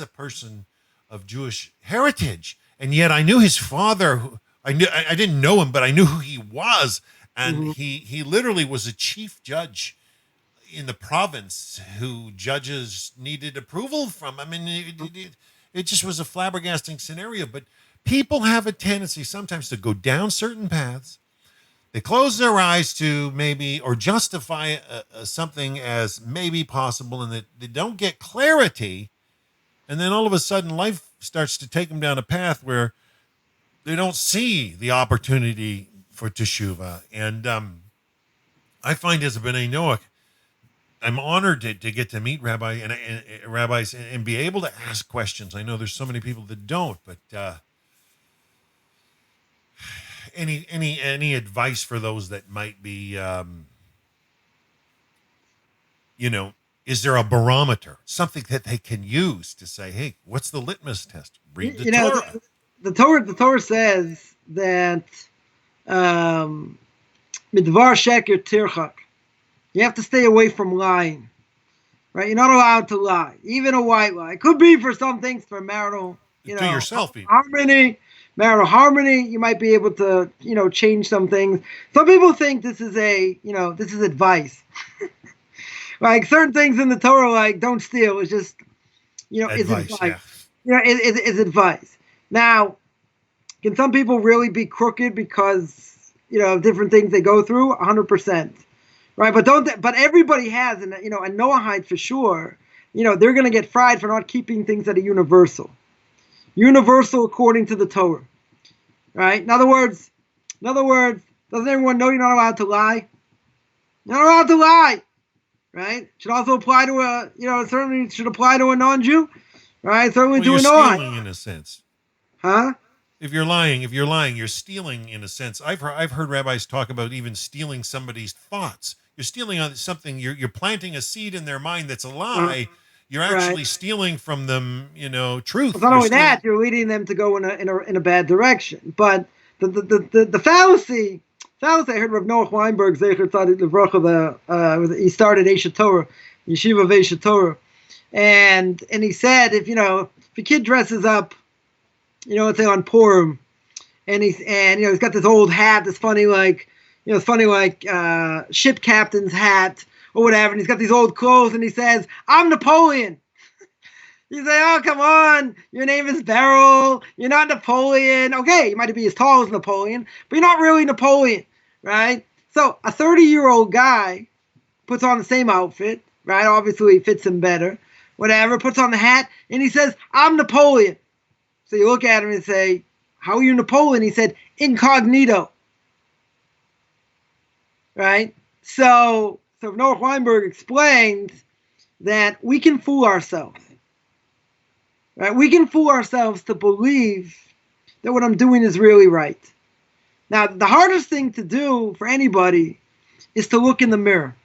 a person of Jewish heritage. And yet I knew his father. I didn't know him, but I knew who he was. And he literally was a chief judge in the province who judges needed approval from. I mean, it just was a flabbergasting scenario. But people have a tendency sometimes to go down certain paths. They close their eyes to maybe or justify something as maybe possible, and they don't get clarity. And then all of a sudden life starts to take them down a path where they don't see the opportunity for teshuvah. And I find as a B'nai Noach, I'm honored to get to meet rabbis and be able to ask questions. I know there's so many people that don't, but any advice for those that might be, you know, is there a barometer, something that they can use to say, hey, what's the litmus test? Read the Torah. The Torah says that midvar sheker tirchak. You have to stay away from lying, right? You're not allowed to lie, even a white lie. It could be for some things, for marital, to yourself, even. Marital harmony. You might be able to, you know, change some things. Some people think this is this is advice. Like certain things in the Torah, like don't steal, is just, you know, it's advice. Yeah. You know, it's advice. Now, can some people really be crooked because, you know, of different things they go through? 100%. Right, but everybody has, and you know, a Noahide for sure. You know, they're going to get fried for not keeping things that are universal according to the Torah. Right. In other words, doesn't everyone know you're not allowed to lie? You're not allowed to lie. Right. Should also apply to certainly should apply to a non-Jew. Right. Certainly to a Noahide. Stealing in a sense. Huh? If you're lying, you're stealing in a sense. I've heard rabbis talk about even stealing somebody's thoughts. You're stealing on something. You're planting a seed in their mind that's a lie. You're actually stealing from them, you know, truth. Well, not only that, you're leading them to go in a bad direction. But the fallacy I heard Rav Noach Weinberg, Zecher Tzadik Livracha, he started Eish Torah, Yeshiva of Eish Torah, and he said if a kid dresses up, you know, let's say on Purim, and he's got this old hat, this funny ship captain's hat or whatever, and he's got these old clothes, and he says, "I'm Napoleon." You say, "Oh, come on, your name is Beryl, you're not Napoleon." Okay, you might be as tall as Napoleon, but you're not really Napoleon, right? So a 30-year-old guy puts on the same outfit, right? Obviously it fits him better, whatever, puts on the hat, and he says, "I'm Napoleon." So you look at him and say, "How are you Napoleon?" He said, "Incognito." Right? So Noah Weinberg explained that we can fool ourselves. Right? We can fool ourselves to believe that what I'm doing is really right. Now, the hardest thing to do for anybody is to look in the mirror.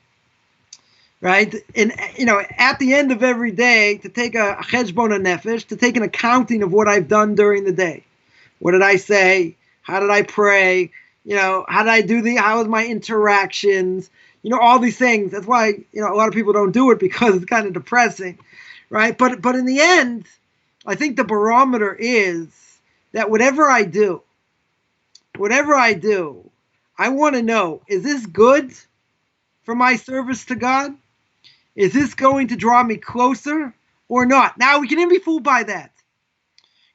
Right? And, you know, at the end of every day, to take a cheshbon nefesh, to take an accounting of what I've done during the day. What did I say? How did I pray? You know, how was my interactions? You know, all these things. That's why, you know, a lot of people don't do it because it's kind of depressing, right? But in the end, I think the barometer is that whatever I do, I want to know, is this good for my service to God? Is this going to draw me closer or not? Now, we can even be fooled by that.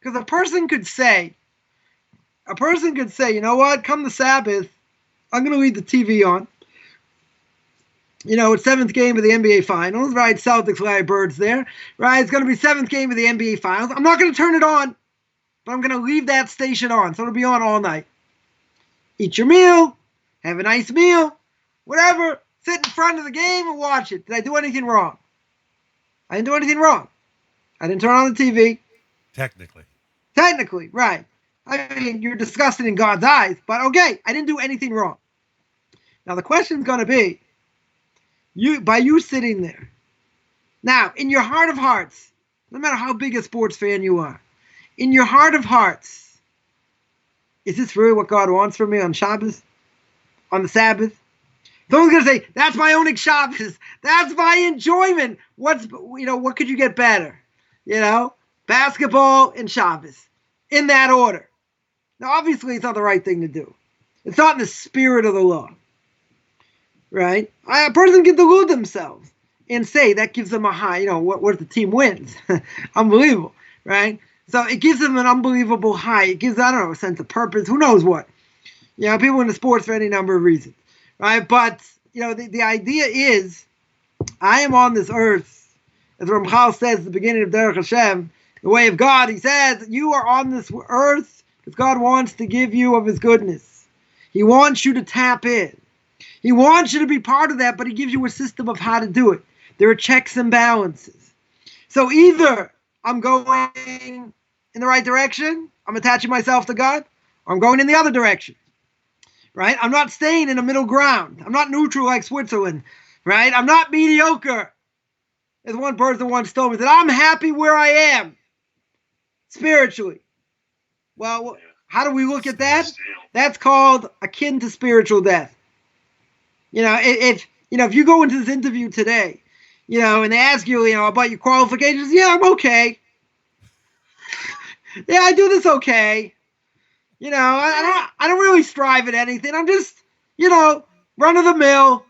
Because a person could say, you know what, come the Sabbath, I'm going to leave the TV on. It's seventh game of the NBA Finals, right? Celtics, Larry Bird's there, right? It's going to be seventh game of the NBA Finals. I'm not going to turn it on, but I'm going to leave that station on, so it'll be on all night. Eat your meal, have a nice meal, whatever. Sit in front of the game and watch it. Did I do anything wrong? I didn't do anything wrong. I didn't turn on the TV. Technically, right. I mean, you're disgusting in God's eyes, but okay, I didn't do anything wrong. Now the question's going to be, by you sitting there. Now, in your heart of hearts, no matter how big a sports fan you are, in your heart of hearts, is this really what God wants from me on Shabbos? On the Sabbath? Someone's going to say, that's my only Shabbos. That's my enjoyment. What could you get better? Basketball and Shabbos. In that order. Now, obviously, it's not the right thing to do. It's not in the spirit of the law. Right? A person can delude themselves and say that gives them a high, what if the team wins? Unbelievable, right? So it gives them an unbelievable high. It gives, a sense of purpose. Who knows what? People in the sports for any number of reasons, right? But, the idea is, I am on this earth, as Ramchal says at the beginning of Derech Hashem, the way of God. He says, you are on this earth because God wants to give you of his goodness. He wants you to tap in. He wants you to be part of that, but he gives you a system of how to do it. There are checks and balances. So either I'm going in the right direction, I'm attaching myself to God, or I'm going in the other direction, right? I'm not staying in a middle ground. I'm not neutral like Switzerland, right? I'm not mediocre. As one person once told me, that I'm happy where I am, spiritually. Well, how do we look at that? That's called akin to spiritual death. If you go into this interview today, and they ask you, about your qualifications, yeah, I'm okay. Yeah, I do this okay. I don't really strive at anything. I'm just, run of the mill.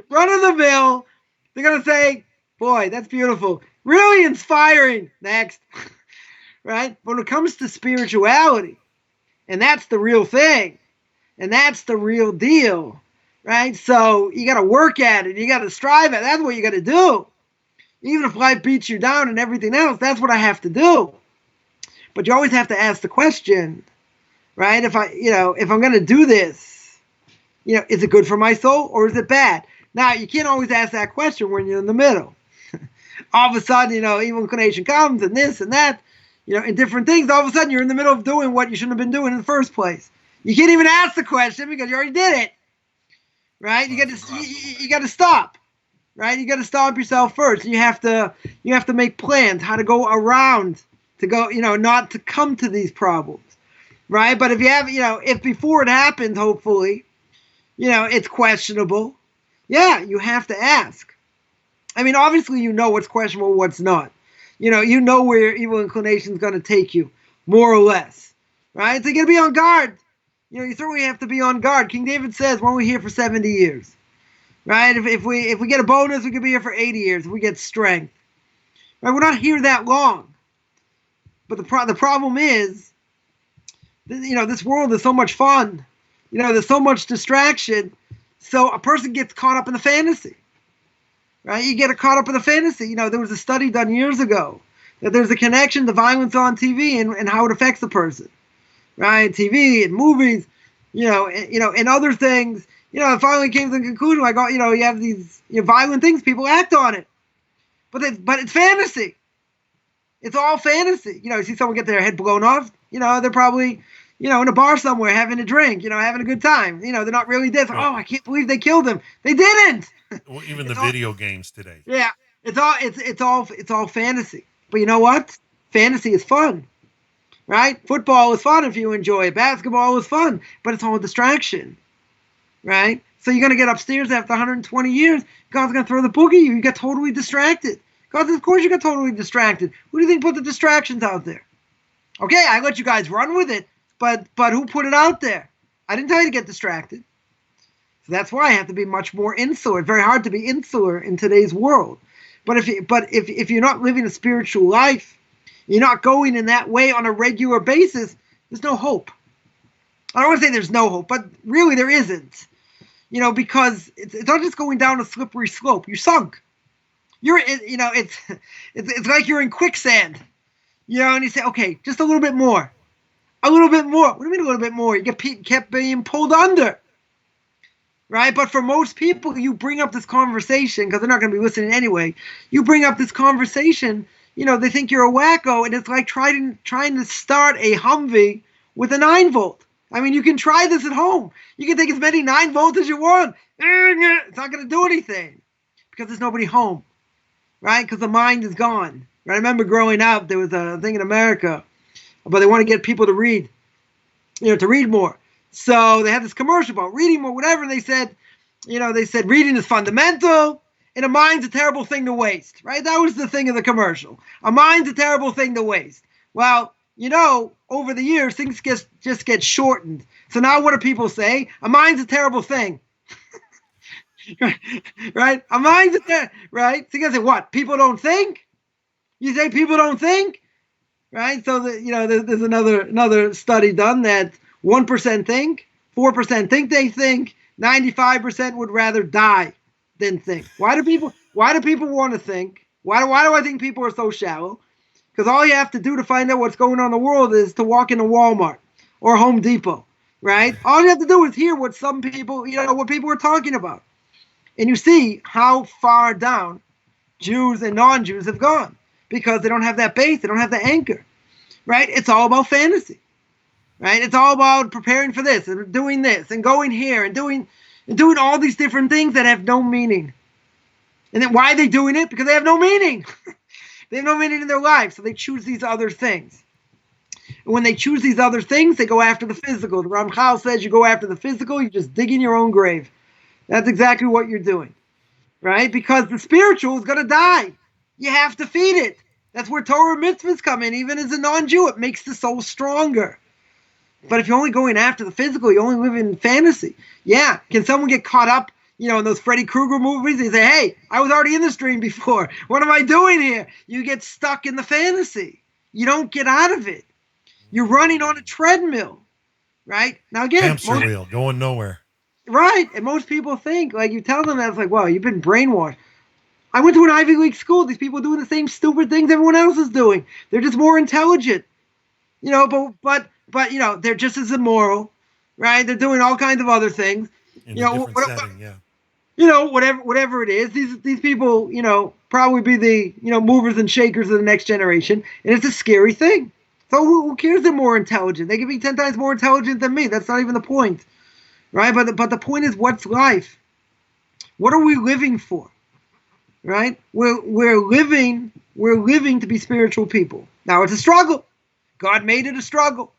They're gonna say, boy, that's beautiful, really inspiring. Next, right? But when it comes to spirituality, and that's the real thing, and that's the real deal. Right? So you got to work at it. You got to strive at it. That's what you got to do. Even if life beats you down and everything else, that's what I have to do. But you always have to ask the question, right? If I'm going to do this, is it good for my soul or is it bad? Now, you can't always ask that question when you're in the middle. All of a sudden, evil inclination comes and this and that, and different things. All of a sudden, you're in the middle of doing what you shouldn't have been doing in the first place. You can't even ask the question because you already did it. Right? You got to stop. Right? You got to stop yourself first. You have to make plans how to go around to go, not to come to these problems. Right? But if you have, if before it happens, hopefully, it's questionable. Yeah, you have to ask. I mean, obviously, what's questionable, what's not. Where evil inclination is going to take you, more or less. Right? So you got to be on guard. You certainly have to be on guard. King David says, when we're here for 70 years, right? If we get a bonus, we could be here for 80 years. If we get strength, right? We're not here that long. But the problem is, this world is so much fun. There's so much distraction. So a person gets caught up in the fantasy, right? You get caught up in the fantasy. There was a study done years ago that there's a connection to violence on TV and how it affects the person. Right, TV and movies, and other things, it finally came to the conclusion, like, you have these violent things, people act on it, but it's fantasy. It's all fantasy. You see someone get their head blown off, they're probably, in a bar somewhere having a drink, having a good time. They're not really dead. So, oh, I can't believe they killed him. They didn't. Well, even the video games today. Yeah, it's all fantasy. But you know what? Fantasy is fun. Right? Football is fun if you enjoy it. Basketball is fun, but it's all a distraction. Right? So you're going to get upstairs after 120 years. God's going to throw the boogie. You get totally distracted. God says, of course you got totally distracted. Who do you think put the distractions out there? Okay, I let you guys run with it, but who put it out there? I didn't tell you to get distracted. So that's why I have to be much more insular. It's very hard to be insular in today's world. But if you're not living a spiritual life, you're not going in that way on a regular basis, there's no hope. I don't want to say there's no hope, but really there isn't. Because it's not just going down a slippery slope. You're sunk. It's like you're in quicksand. And you say, okay, just a little bit more. A little bit more. What do you mean a little bit more? You kept being pulled under. Right? But for most people, you bring up this conversation, because they're not going to be listening anyway. You bring up this conversation, they think you're a wacko, and it's like trying to start a Humvee with a 9-volt. I mean, you can try this at home. You can take as many 9-volts as you want. It's not going to do anything because there's nobody home, right? Because the mind is gone. Right? I remember growing up, there was a thing in America, but they want to get people to read, to read more. So they had this commercial about reading more, whatever. And they said reading is fundamental, and a mind's a terrible thing to waste, right? That was the thing of the commercial. A mind's a terrible thing to waste. Well, over the years, things just get shortened. So now what do people say? A mind's a terrible thing. Right? A mind's right? So you guys say, what? People don't think? You say people don't think? Right? So, there's another study done that 1% think, 4% think they think, 95% would rather die than think. Why do people want to think? Why do I think people are so shallow? Because all you have to do to find out what's going on in the world is to walk into Walmart or Home Depot, right? All you have to do is hear what some people, what people are talking about. And you see how far down Jews and non-Jews have gone because they don't have that base, they don't have the anchor, right? It's all about fantasy, right? It's all about preparing for this and doing this and going here and doing all these different things that have no meaning. And then why are they doing it? Because they have no meaning. They have no meaning in their life, so they choose these other things. And when they choose these other things, they go after the physical. The Ramchal says you go after the physical, you just dig in your own grave. That's exactly what you're doing, right? Because the spiritual is going to die. You have to feed it. That's where Torah mitzvahs come in. Even as a non-Jew, it makes the soul stronger. But if you're only going after the physical, you only live in fantasy. Yeah, can someone get caught up in those Freddy Krueger movies? They say, hey, I was already in this dream before. What am I doing here? You get stuck in the fantasy. You don't get out of it. You're running on a treadmill, right? Now again, hamster wheel, going nowhere. Right. And most people think, like you tell them that, it's like, wow, you've been brainwashed. I went to an Ivy League school. These people are doing the same stupid things everyone else is doing. They're just more intelligent, but they're just as immoral, right? They're doing all kinds of other things. In a different setting, yeah. Whatever it is, these people, probably be the, movers and shakers of the next generation. And it's a scary thing. So who cares they're more intelligent? They can be 10 times more intelligent than me. That's not even the point, right? But the point is, what's life? What are we living for, right? We're living to be spiritual people. Now it's a struggle. God made it a struggle,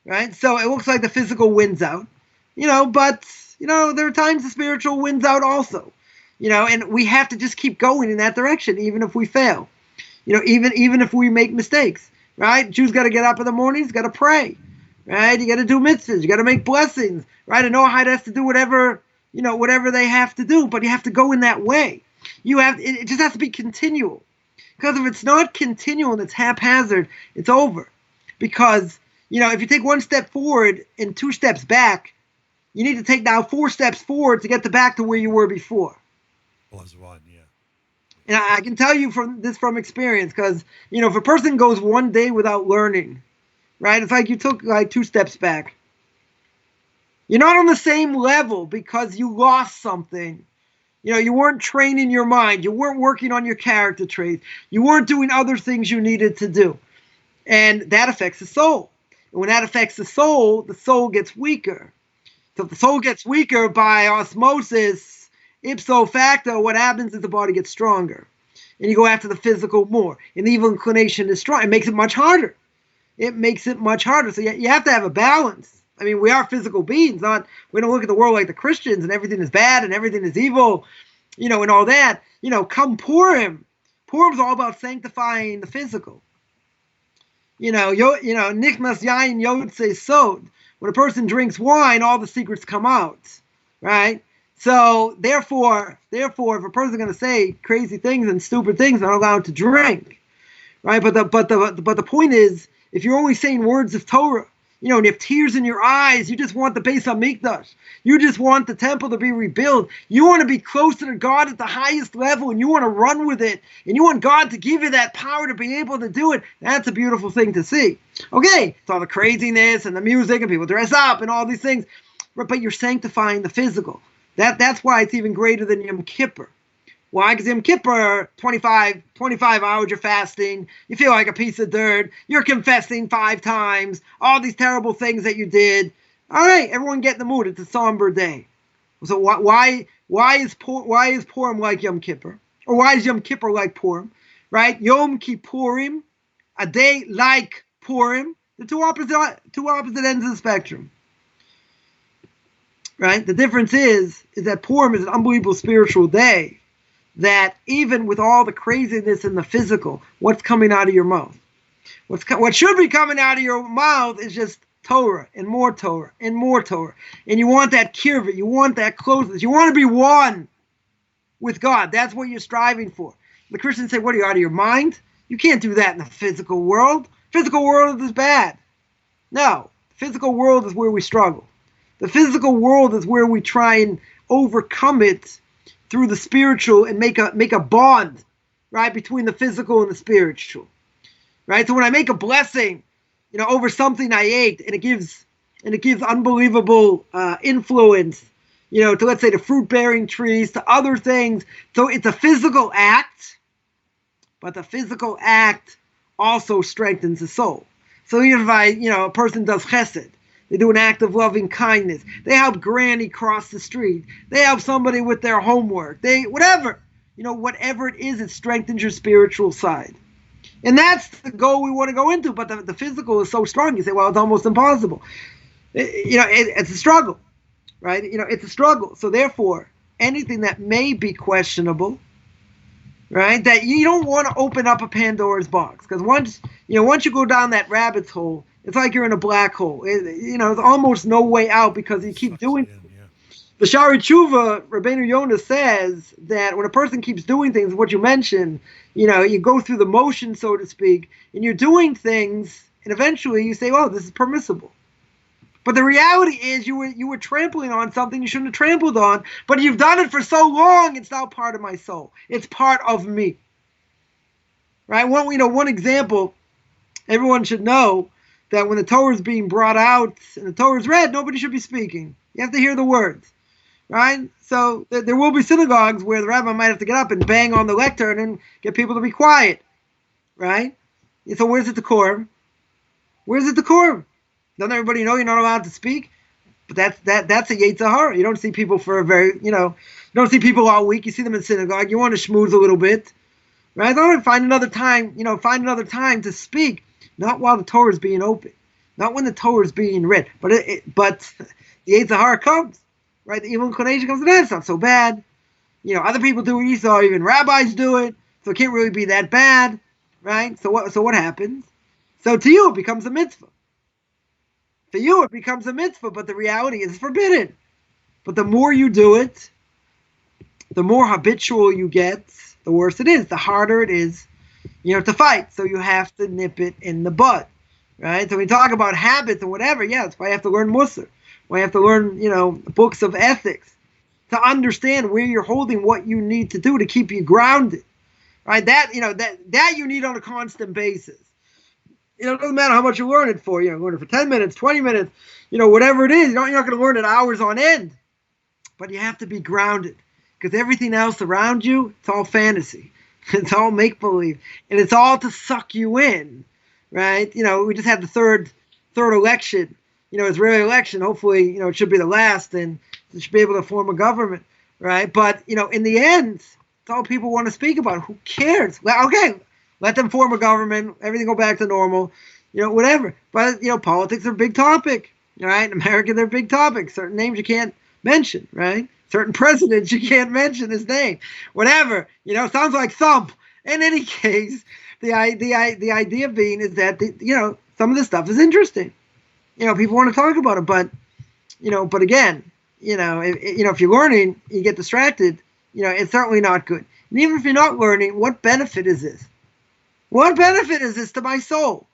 right? So it looks like the physical wins out, but there are times the spiritual wins out also, and we have to just keep going in that direction, even if we fail, even if we make mistakes, right? Jews got to get up in the mornings, got to pray, right? You got to do mitzvahs, you got to make blessings, right? And Noahide has to do whatever they have to do, but you have to go in that way. It just has to be continual, because if it's not continual and it's haphazard, it's over. Because, if you take one step forward and 2 steps back, you need to take now 4 steps forward to get back to where you were before. Plus one, yeah. And I can tell you from experience, because, if a person goes one day without learning, right, it's like you took 2 steps back. You're not on the same level because you lost something. You weren't training your mind. You weren't working on your character traits. You weren't doing other things you needed to do. And that affects the soul. And when that affects the soul gets weaker. So if the soul gets weaker by osmosis, ipso facto, what happens is the body gets stronger. And you go after the physical more. And the evil inclination is strong. It makes it much harder. So you have to have a balance. I mean, we are physical beings. We don't look at the world like the Christians and everything is bad and everything is evil, and all that. Come Purim. Purim's all about sanctifying the physical. Nichnas yain yotze sod. When a person drinks wine, all the secrets come out, right? So therefore, if a person's going to say crazy things and stupid things, they're not allowed to drink, right? But the point is, if you're only saying words of Torah, and you have tears in your eyes, you just want the Beis Hamikdash. You just want the temple to be rebuilt. You want to be closer to God at the highest level, and you want to run with it, and you want God to give you that power to be able to do it. That's a beautiful thing to see. Okay, it's all the craziness and the music and people dress up and all these things, but you're sanctifying the physical. That's why it's even greater than Yom Kippur. Why? Because Yom Kippur, 25 hours you're fasting, you feel like a piece of dirt, you're confessing 5 times, all these terrible things that you did. All right, everyone get in the mood. It's a somber day. So why is Purim like Yom Kippur? Or why is Yom Kippur like Purim? Right? Yom Kippurim, a day like Purim, the two opposite ends of the spectrum. Right? The difference is that Purim is an unbelievable spiritual day. That even with all the craziness in the physical, what's coming out of your mouth? What should be coming out of your mouth is just Torah and more Torah and more Torah. And you want that kirva, you want that closeness, you want to be one with God. That's what you're striving for. The Christians say, what are you, out of your mind? You can't do that in the physical world. Physical world is bad. No, the physical world is where we struggle. The physical world is where we try and overcome it through the spiritual and make a bond, right, between the physical and the spiritual, right? So when I make a blessing, over something I ate, and it gives unbelievable influence, to, let's say, the fruit-bearing trees, to other things. So it's a physical act, but the physical act also strengthens the soul. So even if a person does chesed, they do an act of loving kindness. They help granny cross the street. They help somebody with their homework. Whatever it is, it strengthens your spiritual side. And that's the goal we want to go into. But the physical is so strong. You say, well, it's almost impossible. It's a struggle, right? It's a struggle. So therefore, anything that may be questionable, right, that you don't want to open up a Pandora's box. Because once you go down that rabbit's hole, it's like you're in a black hole. There's almost no way out because you keep doing it. The Shari Tshuva, Rabbeinu Yonah says that when a person keeps doing things, what you mentioned, you go through the motion, so to speak, and you're doing things, and eventually you say, oh, this is permissible. But the reality is you were trampling on something you shouldn't have trampled on, but you've done it for so long, it's now part of my soul. It's part of me. Right? One example, everyone should know, that when the Torah is being brought out and the Torah is read, nobody should be speaking. You have to hear the words, right? So there will be synagogues where the rabbi might have to get up and bang on the lectern and get people to be quiet, right? So where's the decorum? Where's the decorum? Doesn't everybody know you're not allowed to speak? But that's a Yetzer Hara. You don't see people you don't see people all week. You see them in synagogue. You want to schmooze a little bit, right? Don't find another time to speak. Not while the Torah is being open, not when the Torah is being read, but the Yetzer Hara comes, right? The evil inclination comes, and that's not so bad. Other people do it. You saw even rabbis do it, so it can't really be that bad, right? So what happens? So to you it becomes a mitzvah. For you it becomes a mitzvah, but the reality is forbidden. But the more you do it, the more habitual you get, the worse it is. The harder it is, to fight. So you have to nip it in the bud, right? So we talk about habits and whatever. Yeah, that's why you have to learn Musar. Why you have to learn, books of ethics to understand where you're holding what you need to do to keep you grounded, right? That you need on a constant basis. It doesn't matter how much you learn it for. Learn it for 10 minutes, 20 minutes, whatever it is. You're not going to learn it hours on end. But you have to be grounded because everything else around you, it's all fantasy. It's all make-believe, and it's all to suck you in, right? We just had the third election, Israeli election. Hopefully, it should be the last, and they should be able to form a government, right? But, in the end, it's all people want to speak about. Who cares? Well, okay, let them form a government, everything go back to normal, whatever. But, politics are a big topic, right? In America, they're a big topic. Certain names you can't mention, right? Certain presidents, you can't mention his name. Whatever. Sounds like thump. In any case, the idea being is that, some of this stuff is interesting. People want to talk about it. But again, if you're learning, you get distracted, it's certainly not good. And even if you're not learning, what benefit is this? What benefit is this to my soul?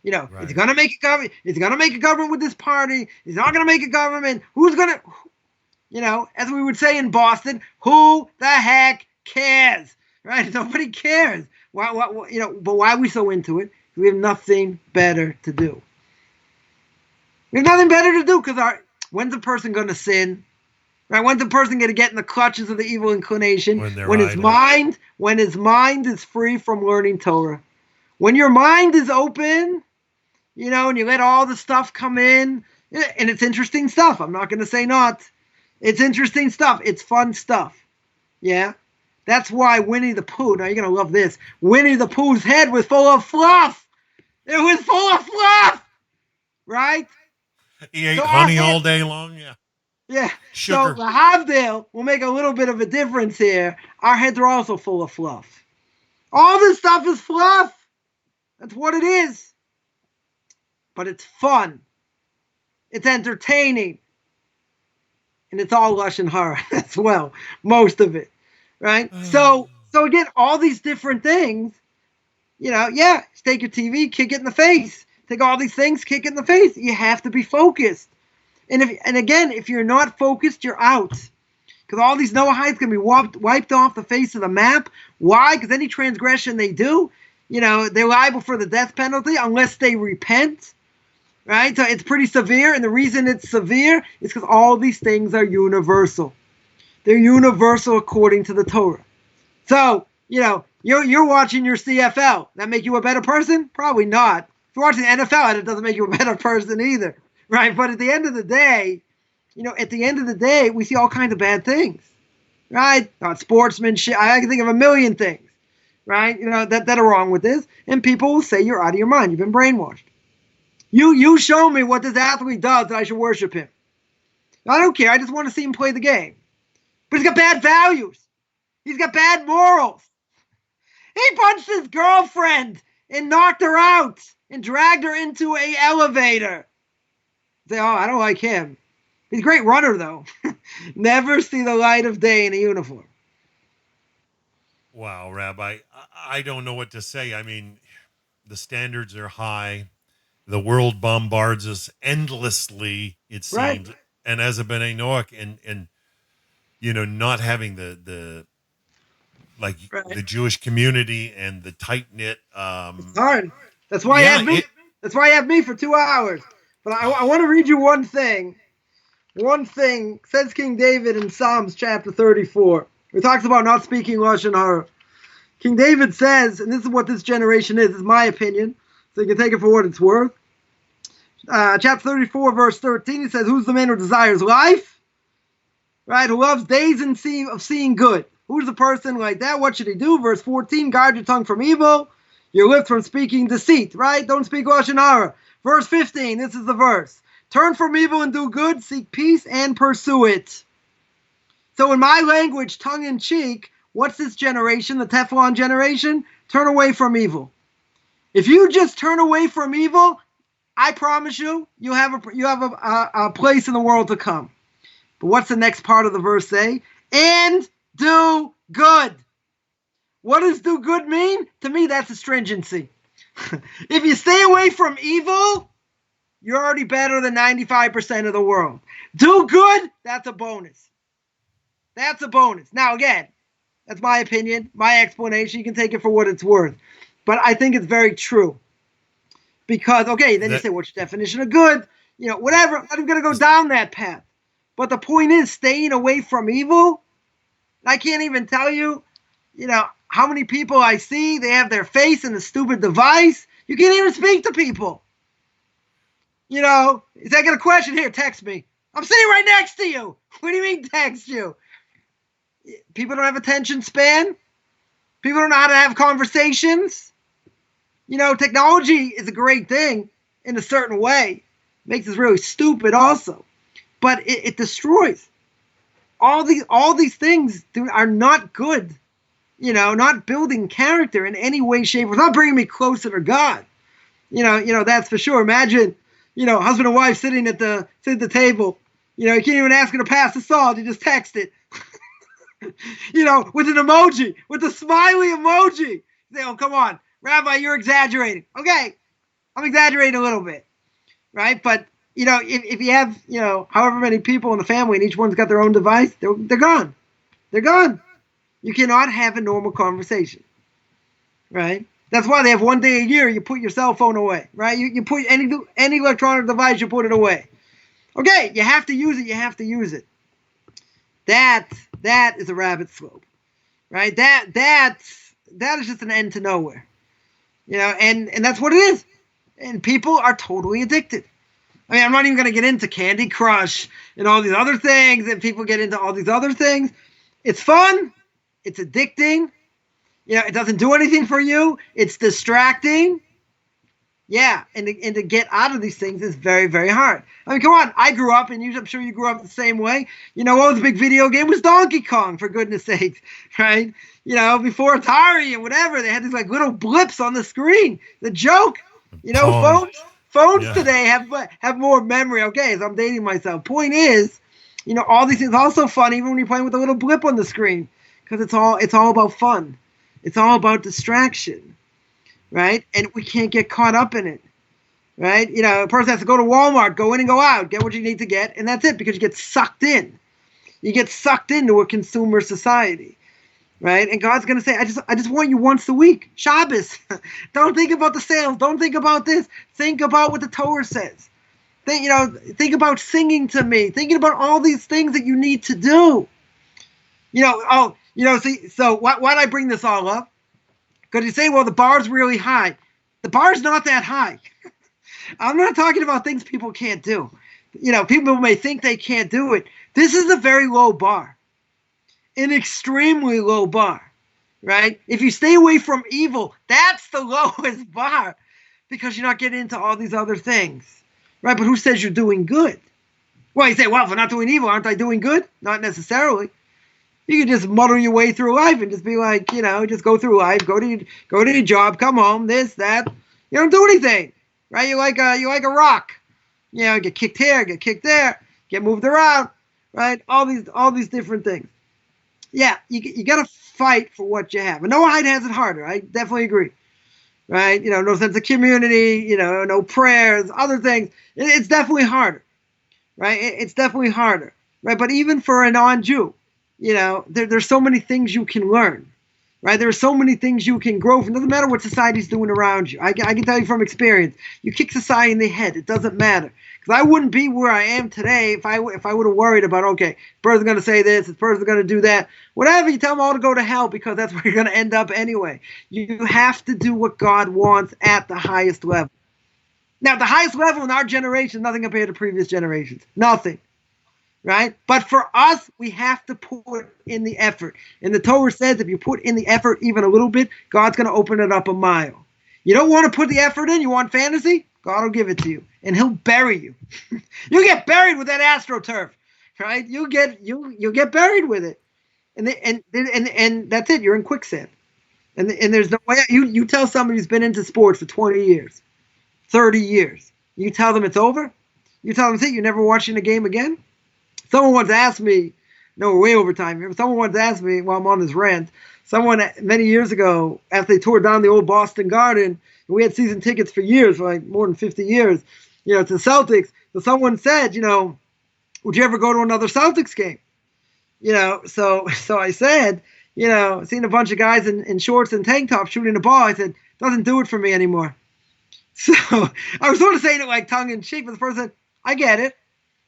Right. It's going to make a government. It's going to make a government with this party. It's not going to make a government. Who's going to, as we would say in Boston, who the heck cares? Right? Nobody cares. Why, but why are we so into it? We have nothing better to do. We have nothing better to do because when's a person going to sin? Right? When's a person going to get in the clutches of the evil inclination? When his mind is free from learning Torah. When your mind is open, and you let all the stuff come in, and it's interesting stuff. I'm not going to say not. It's interesting stuff. It's fun stuff. Yeah? That's why Winnie the Pooh, now you're going to love this, Winnie the Pooh's head was full of fluff. It was full of fluff. Right? He ate honey all day long, yeah. Yeah. Sugar. So Lahavdil will make a little bit of a difference here. Our heads are also full of fluff. All this stuff is fluff. That's what it is. But it's fun. It's entertaining. And it's all lashon hara as well. Most of it. Right? So again, all these different things, take your TV, kick it in the face. Take all these things, kick it in the face. You have to be focused. And again, if you're not focused, you're out. Because all these Noahites can be wiped off the face of the map. Why? Because any transgression they do, they're liable for the death penalty unless they repent. Right? So it's pretty severe. And the reason it's severe is because all these things are universal. They're universal according to the Torah. So, you're watching your CFL. That make you a better person? Probably not. If you're watching the NFL, it doesn't make you a better person either. Right? But at the end of the day, we see all kinds of bad things. Right? Not sportsmanship. I can think of a million things. Right? That are wrong with this. And people will say you're out of your mind. You've been brainwashed. You show me what this athlete does that I should worship him. I don't care. I just want to see him play the game. But he's got bad values. He's got bad morals. He punched his girlfriend and knocked her out and dragged her into an elevator. Say, I don't like him. He's a great runner, though. Never see the light of day in a uniform. Wow, Rabbi. I don't know what to say. I mean, the standards are high. The world bombards us endlessly, it seems. Right. And as a B'nai Noach and not having the Jewish community and the tight-knit. It's hard. That's why That's why you have me for 2 hours. But I want to read you one thing. One thing, says King David in Psalms chapter 34. He talks about not speaking lashon hara. King David says, and this is what this generation is my opinion, so you can take it for what it's worth. Chapter 34, verse 13, he says, who's the man who desires life? Right, who loves days of seeing good. Who's the person like that? What should he do? Verse 14, guard your tongue from evil, your lips from speaking deceit. Right, don't speak lashon hara. Verse 15, this is the verse. Turn from evil and do good, seek peace and pursue it. So in my language, tongue-in-cheek, what's this generation, the Teflon generation? Turn away from evil. If you just turn away from evil, I promise you, you have a place in the world to come. But what's the next part of the verse say? And do good. What does do good mean? To me, that's astringency. If you stay away from evil, you're already better than 95% of the world. Do good, that's a bonus. That's a bonus. Now, again, that's my opinion, my explanation. You can take it for what it's worth. But I think it's very true. Because, okay, then you say, what's your definition of good? Whatever. I'm not even going to go down that path. But the point is, staying away from evil. I can't even tell you, how many people I see, they have their face in a stupid device. You can't even speak to people. Is I got a question here, text me. I'm sitting right next to you. What do you mean text you? People don't have attention span. People don't know how to have conversations. Technology is a great thing in a certain way. Makes us really stupid also. But it destroys. All these things are not good. Not building character in any way, shape, or not bringing me closer to God. That's for sure. Imagine, husband and wife sitting at the table. You can't even ask her to pass the salt. You just text it. With an emoji, with a smiley emoji. Say, oh, come on. Rabbi, you're exaggerating. Okay, I'm exaggerating a little bit, right? But, if you have, however many people in the family and each one's got their own device, they're gone. They're gone. You cannot have a normal conversation, right? That's why they have one day a year you put your cell phone away, right? You put any electronic device, you put it away. Okay, you have to use it. You have to use it. That is a rabbit slope, right? That is just an end to nowhere, and that's what it is. And people are totally addicted. I mean, I'm not even going to get into Candy Crush and all these other things, and people get into all these other things. It's fun. It's addicting. It doesn't do anything for you. It's distracting. Yeah, and to get out of these things is very, very hard. I mean, come on. I grew up, and I'm sure you grew up the same way. What was the big video game? Was Donkey Kong, for goodness sakes, right? Before Atari and whatever, they had these like little blips on the screen. The joke, phones today have more memory. Okay, so I'm dating myself. Point is, all these things are also fun, even when you're playing with a little blip on the screen, because it's all about fun. It's all about distraction, right? And we can't get caught up in it, right? A person has to go to Walmart, go in and go out, get what you need to get, and that's it, because you get sucked in. You get sucked into a consumer society, right? And God's going to say, I just want you once a week. Shabbos. Don't think about the sales. Don't think about this. Think about what the Torah says. Think about singing to me. Thinking about all these things that you need to do. So why did I bring this all up? Because you say, well, the bar's really high. The bar's not that high. I'm not talking about things people can't do. People may think they can't do it. This is a very low bar. An extremely low bar, right? If you stay away from evil, that's the lowest bar, because you're not getting into all these other things, right? But who says you're doing good? Well, you say, well, if I'm not doing evil, aren't I doing good? Not necessarily. You can just muddle your way through life and just be like, just go through life, go to your job, come home, this, that. You don't do anything, right? You're like a rock. Get kicked here, get kicked there, get moved around, right? All these different things. Yeah, you got to fight for what you have. And Noahide has it harder. I definitely agree, right? No sense of community, no prayers, other things. It's definitely harder, right? It's definitely harder, right? But even for a non-Jew, there's so many things you can learn, right? There are so many things you can grow from. It doesn't matter what society's doing around you. I can tell you from experience. You kick society in the head, it doesn't matter. Because I wouldn't be where I am today if I would have worried about, okay, this person's going to say this person's going to do that. Whatever, you tell them all to go to hell, because that's where you're going to end up anyway. You have to do what God wants at the highest level. Now, the highest level in our generation, nothing compared to previous generations. Nothing. Right? But for us, we have to put in the effort. And the Torah says if you put in the effort even a little bit, God's going to open it up a mile. You don't want to put the effort in? You want fantasy? God will give it to you. And he'll bury you. You'll get buried with that AstroTurf. Right? You'll get buried with it. And that's it. You're in quicksand. And there's no way. You tell somebody who's been into sports for 20 years, 30 years. You tell them it's over? You tell them, see, you're never watching a game again? Someone once asked me, no, we're way over time here, but someone once asked me while I'm on this rant, someone many years ago, after they tore down the old Boston Garden, and we had season tickets for years, for like more than 50 years, to the Celtics, so someone said, would you ever go to another Celtics game? So I said, seeing a bunch of guys in shorts and tank tops shooting a ball, I said, doesn't do it for me anymore. So I was sort of saying it like tongue in cheek, but the person said, I get it.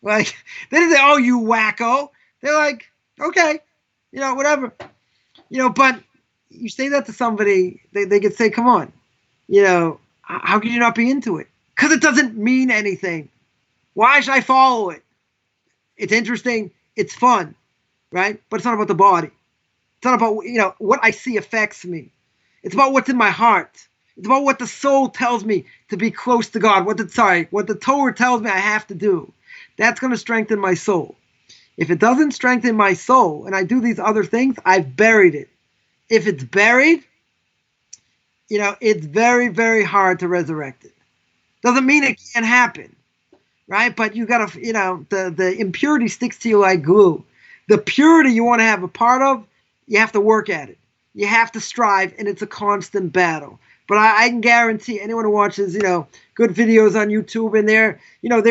Like, they didn't say, oh, you wacko. They're like, okay, whatever. But you say that to somebody, they could say, come on, how can you not be into it? Because it doesn't mean anything. Why should I follow it? It's interesting. It's fun, right? But it's not about the body. It's not about, what I see affects me. It's about what's in my heart. It's about what the soul tells me to be close to God. What the Torah tells me I have to do. That's going to strengthen my soul. If it doesn't strengthen my soul and I do these other things, I've buried it. If it's buried, it's very, very hard to resurrect it. Doesn't mean it can't happen, right? But you got to, the impurity sticks to you like glue. The purity you want to have a part of, you have to work at it. You have to strive, and it's a constant battle. But I can guarantee anyone who watches, good videos on YouTube, and they're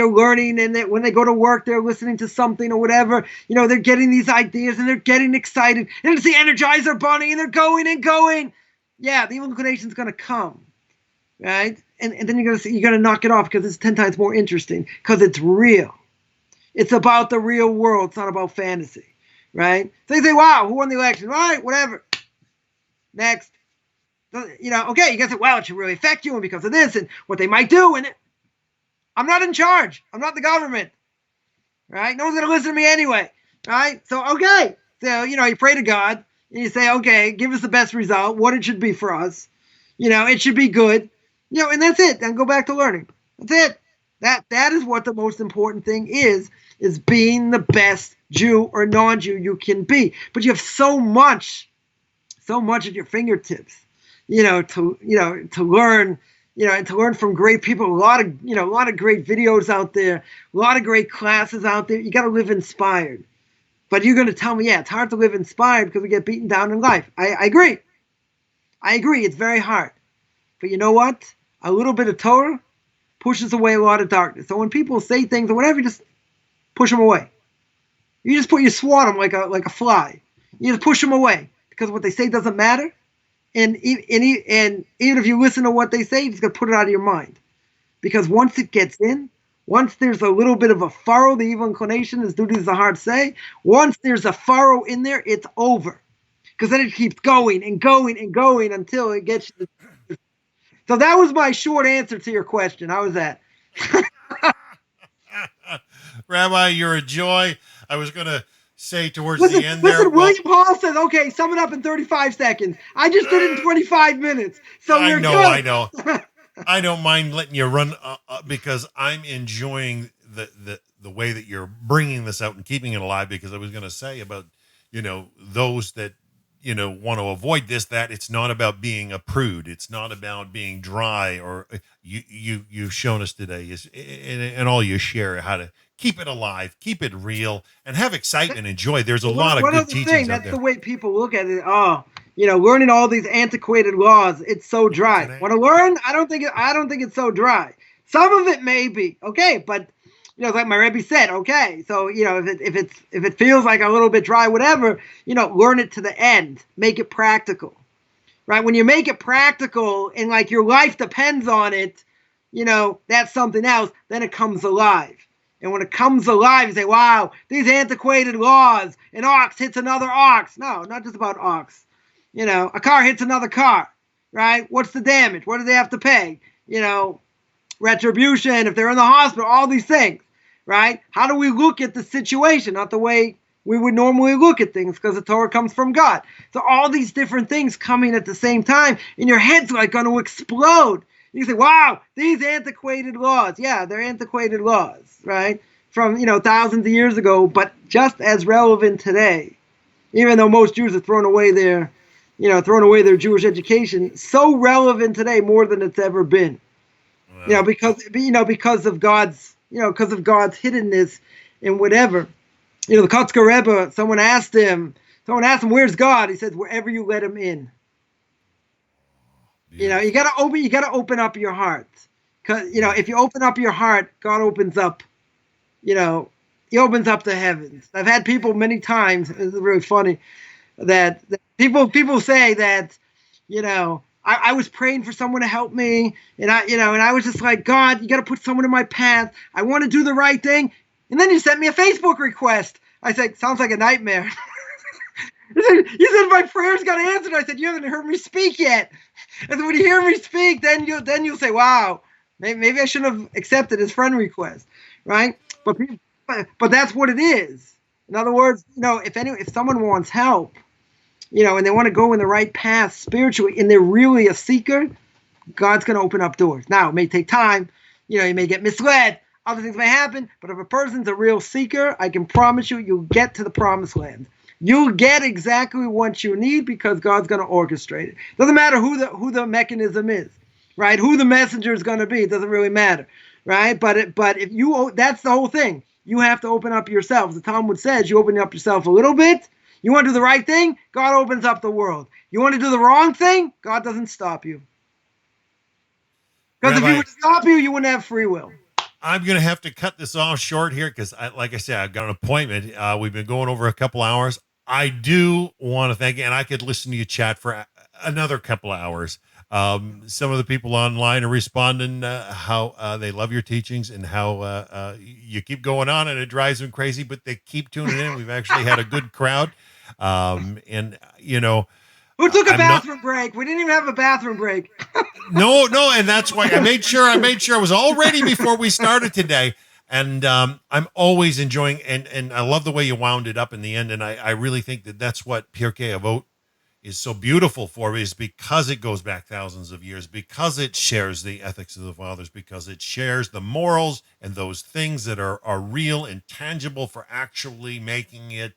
learning, and when they go to work, they're listening to something or whatever, they're getting these ideas and they're getting excited, and it's the Energizer Bunny, and they're going and going. Yeah, the evil inclination's going to come, right? And then you're going to knock it off because it's 10 times more interesting because it's real. It's about the real world. It's not about fantasy, right? So you say, wow, who won the election? All right, whatever. Next. Okay, you guys say, well, it should really affect you and because of this and what they might do. And I'm not in charge. I'm not the government, right? No one's going to listen to me anyway, right? So, okay. So, you pray to God. And you say, okay, give us the best result, what it should be for us. It should be good. And that's it. Then go back to learning. That's it. That is what the most important thing is being the best Jew or non-Jew you can be. But you have so much at your fingertips, to learn, and to learn from great people. A lot of great videos out there, a lot of great classes out there. You got to live inspired. But you're going to tell me, yeah, it's hard to live inspired because we get beaten down in life. I agree. It's very hard. But you know what? A little bit of Torah pushes away a lot of darkness. So when people say things or whatever, you just push them away. You swat them like a fly. You just push them away because what they say doesn't matter. And even if you listen to what they say, you just got to put it out of your mind. Because once it gets in, once there's a little bit of a furrow, the evil inclination, as Duty is a hard say, once there's a furrow in there, it's over. Because then it keeps going and going and going until it gets you. So that was my short answer to your question. How was that? Rabbi, you're a joy. I was going to say towards the end there. William Hall says, okay, sum it up in 35 seconds. I just did it in 25 minutes. So I you're know, good. I know. I don't mind letting you run because I'm enjoying the way that you're bringing this out and keeping it alive. Because I was going to say about those that want to avoid that it's not about being a prude. It's not about being dry. Or you've shown us today and all you share how to keep it alive, keep it real, and have excitement and joy. There's a lot of good teachings out there. That's the way people look at it. Oh, learning all these antiquated laws, it's so dry. Want to learn? I don't think it's so dry. Some of it may be okay, but like my Rebbe said, okay. So if it feels like a little bit dry, whatever, learn it to the end. Make it practical, right? When you make it practical and like your life depends on it, that's something else. Then it comes alive. And when it comes alive, you say, wow, these antiquated laws, an ox hits another ox. No, not just about ox. A car hits another car, right? What's the damage? What do they have to pay? Retribution, if they're in the hospital, all these things, right? How do we look at the situation? Not the way we would normally look at things because the Torah comes from God. So all these different things coming at the same time, and your head's like going to explode. You say, wow, these antiquated laws. Yeah, they're antiquated laws, right? From, thousands of years ago, but just as relevant today. Even though most Jews have thrown away their Jewish education, so relevant today more than it's ever been. Wow. Because of God's hiddenness and whatever. The Kotzker Rebbe, someone asked him, where's God? He said, wherever you let him in. Yeah. You gotta open up your heart. Cause if you open up your heart, God opens up, he opens up the heavens. I've had people many times, it's really funny, that people say that, I was praying for someone to help me, and I was just like, God, you got to put someone in my path. I want to do the right thing, and then you sent me a Facebook request. I said, sounds like a nightmare. You said my prayers got answered. I said, you haven't heard me speak yet. And when you hear me speak, then you'll say, wow, maybe I shouldn't have accepted his friend request, right? But that's what it is. In other words, if someone wants help, and they want to go in the right path spiritually, and they're really a seeker, God's going to open up doors. Now, it may take time. You may get misled. Other things may happen. But if a person's a real seeker, I can promise you'll get to the promised land. You'll get exactly what you need because God's going to orchestrate it. Doesn't matter who the mechanism is, right? Who the messenger is going to be. It doesn't really matter, right? But if you, that's the whole thing. You have to open up yourself. The Talmud says you open up yourself a little bit. You want to do the right thing? God opens up the world. You want to do the wrong thing? God doesn't stop you. Because if Rabbi, he would stop you, you wouldn't have free will. I'm going to have to cut this off short here because, like I said, I've got an appointment. We've been going over a couple hours. I do want to thank you, and I could listen to you chat for another couple of hours. Some of the people online are responding how they love your teachings and how you keep going on, and it drives them crazy, but they keep tuning in. We've actually had a good crowd. And, you know, Who took a bathroom break? We didn't even have a bathroom break. No, and that's why I made sure I was all ready before we started today. And I'm always enjoying, and I love the way you wound it up in the end. And I really think that that's what Pirkei Avos is so beautiful for, is because it goes back thousands of years, because it shares the ethics of the fathers, because it shares the morals and those things that are real and tangible for actually making it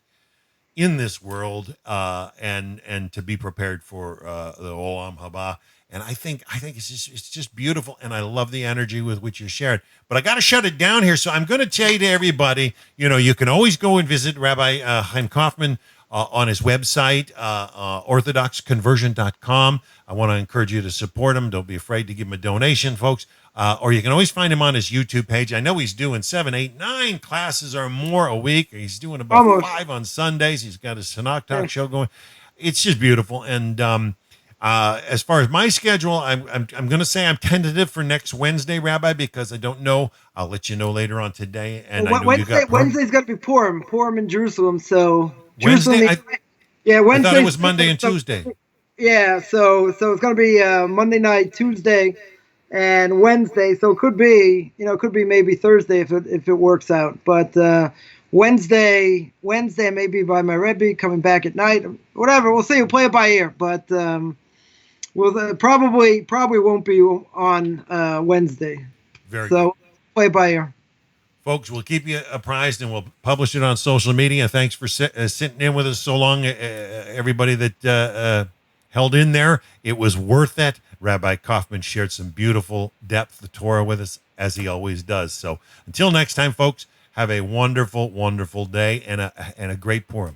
in this world, and to be prepared for the Olam Haba. And I think it's just beautiful, and I love the energy with which you shared. But I got to shut it down here, so I'm going to say to everybody, you can always go and visit Rabbi Chaim Coffman on his website, orthodoxconversion.com. I want to encourage you to support him. Don't be afraid to give him a donation, folks. Or you can always find him on his YouTube page. I know he's doing 7, 8, 9 classes or more a week. He's doing about 5 on Sundays. He's got his Sanach Talk show going. It's just beautiful. And as far as my schedule, I'm going to say I'm tentative for next Wednesday, Rabbi, because I don't know. I'll let you know later on today. And I know Wednesday's got to be Purim in Jerusalem. So Wednesday, Wednesday. I thought it was Monday and Tuesday. Yeah, so it's going to be Monday night, Tuesday, and Wednesday. So it could be maybe Thursday if it works out. But Wednesday maybe by my Rebbe coming back at night, whatever. We'll see. We'll play it by ear, but we'll probably won't be on Wednesday. Very so good. Play it by ear. Folks, we'll keep you apprised, and we'll publish it on social media. Thanks for sitting in with us so long, everybody that held in there. It was worth it. Rabbi Coffman shared some beautiful depth of Torah with us, as he always does. So until next time, folks, have a wonderful, wonderful day and a great Purim.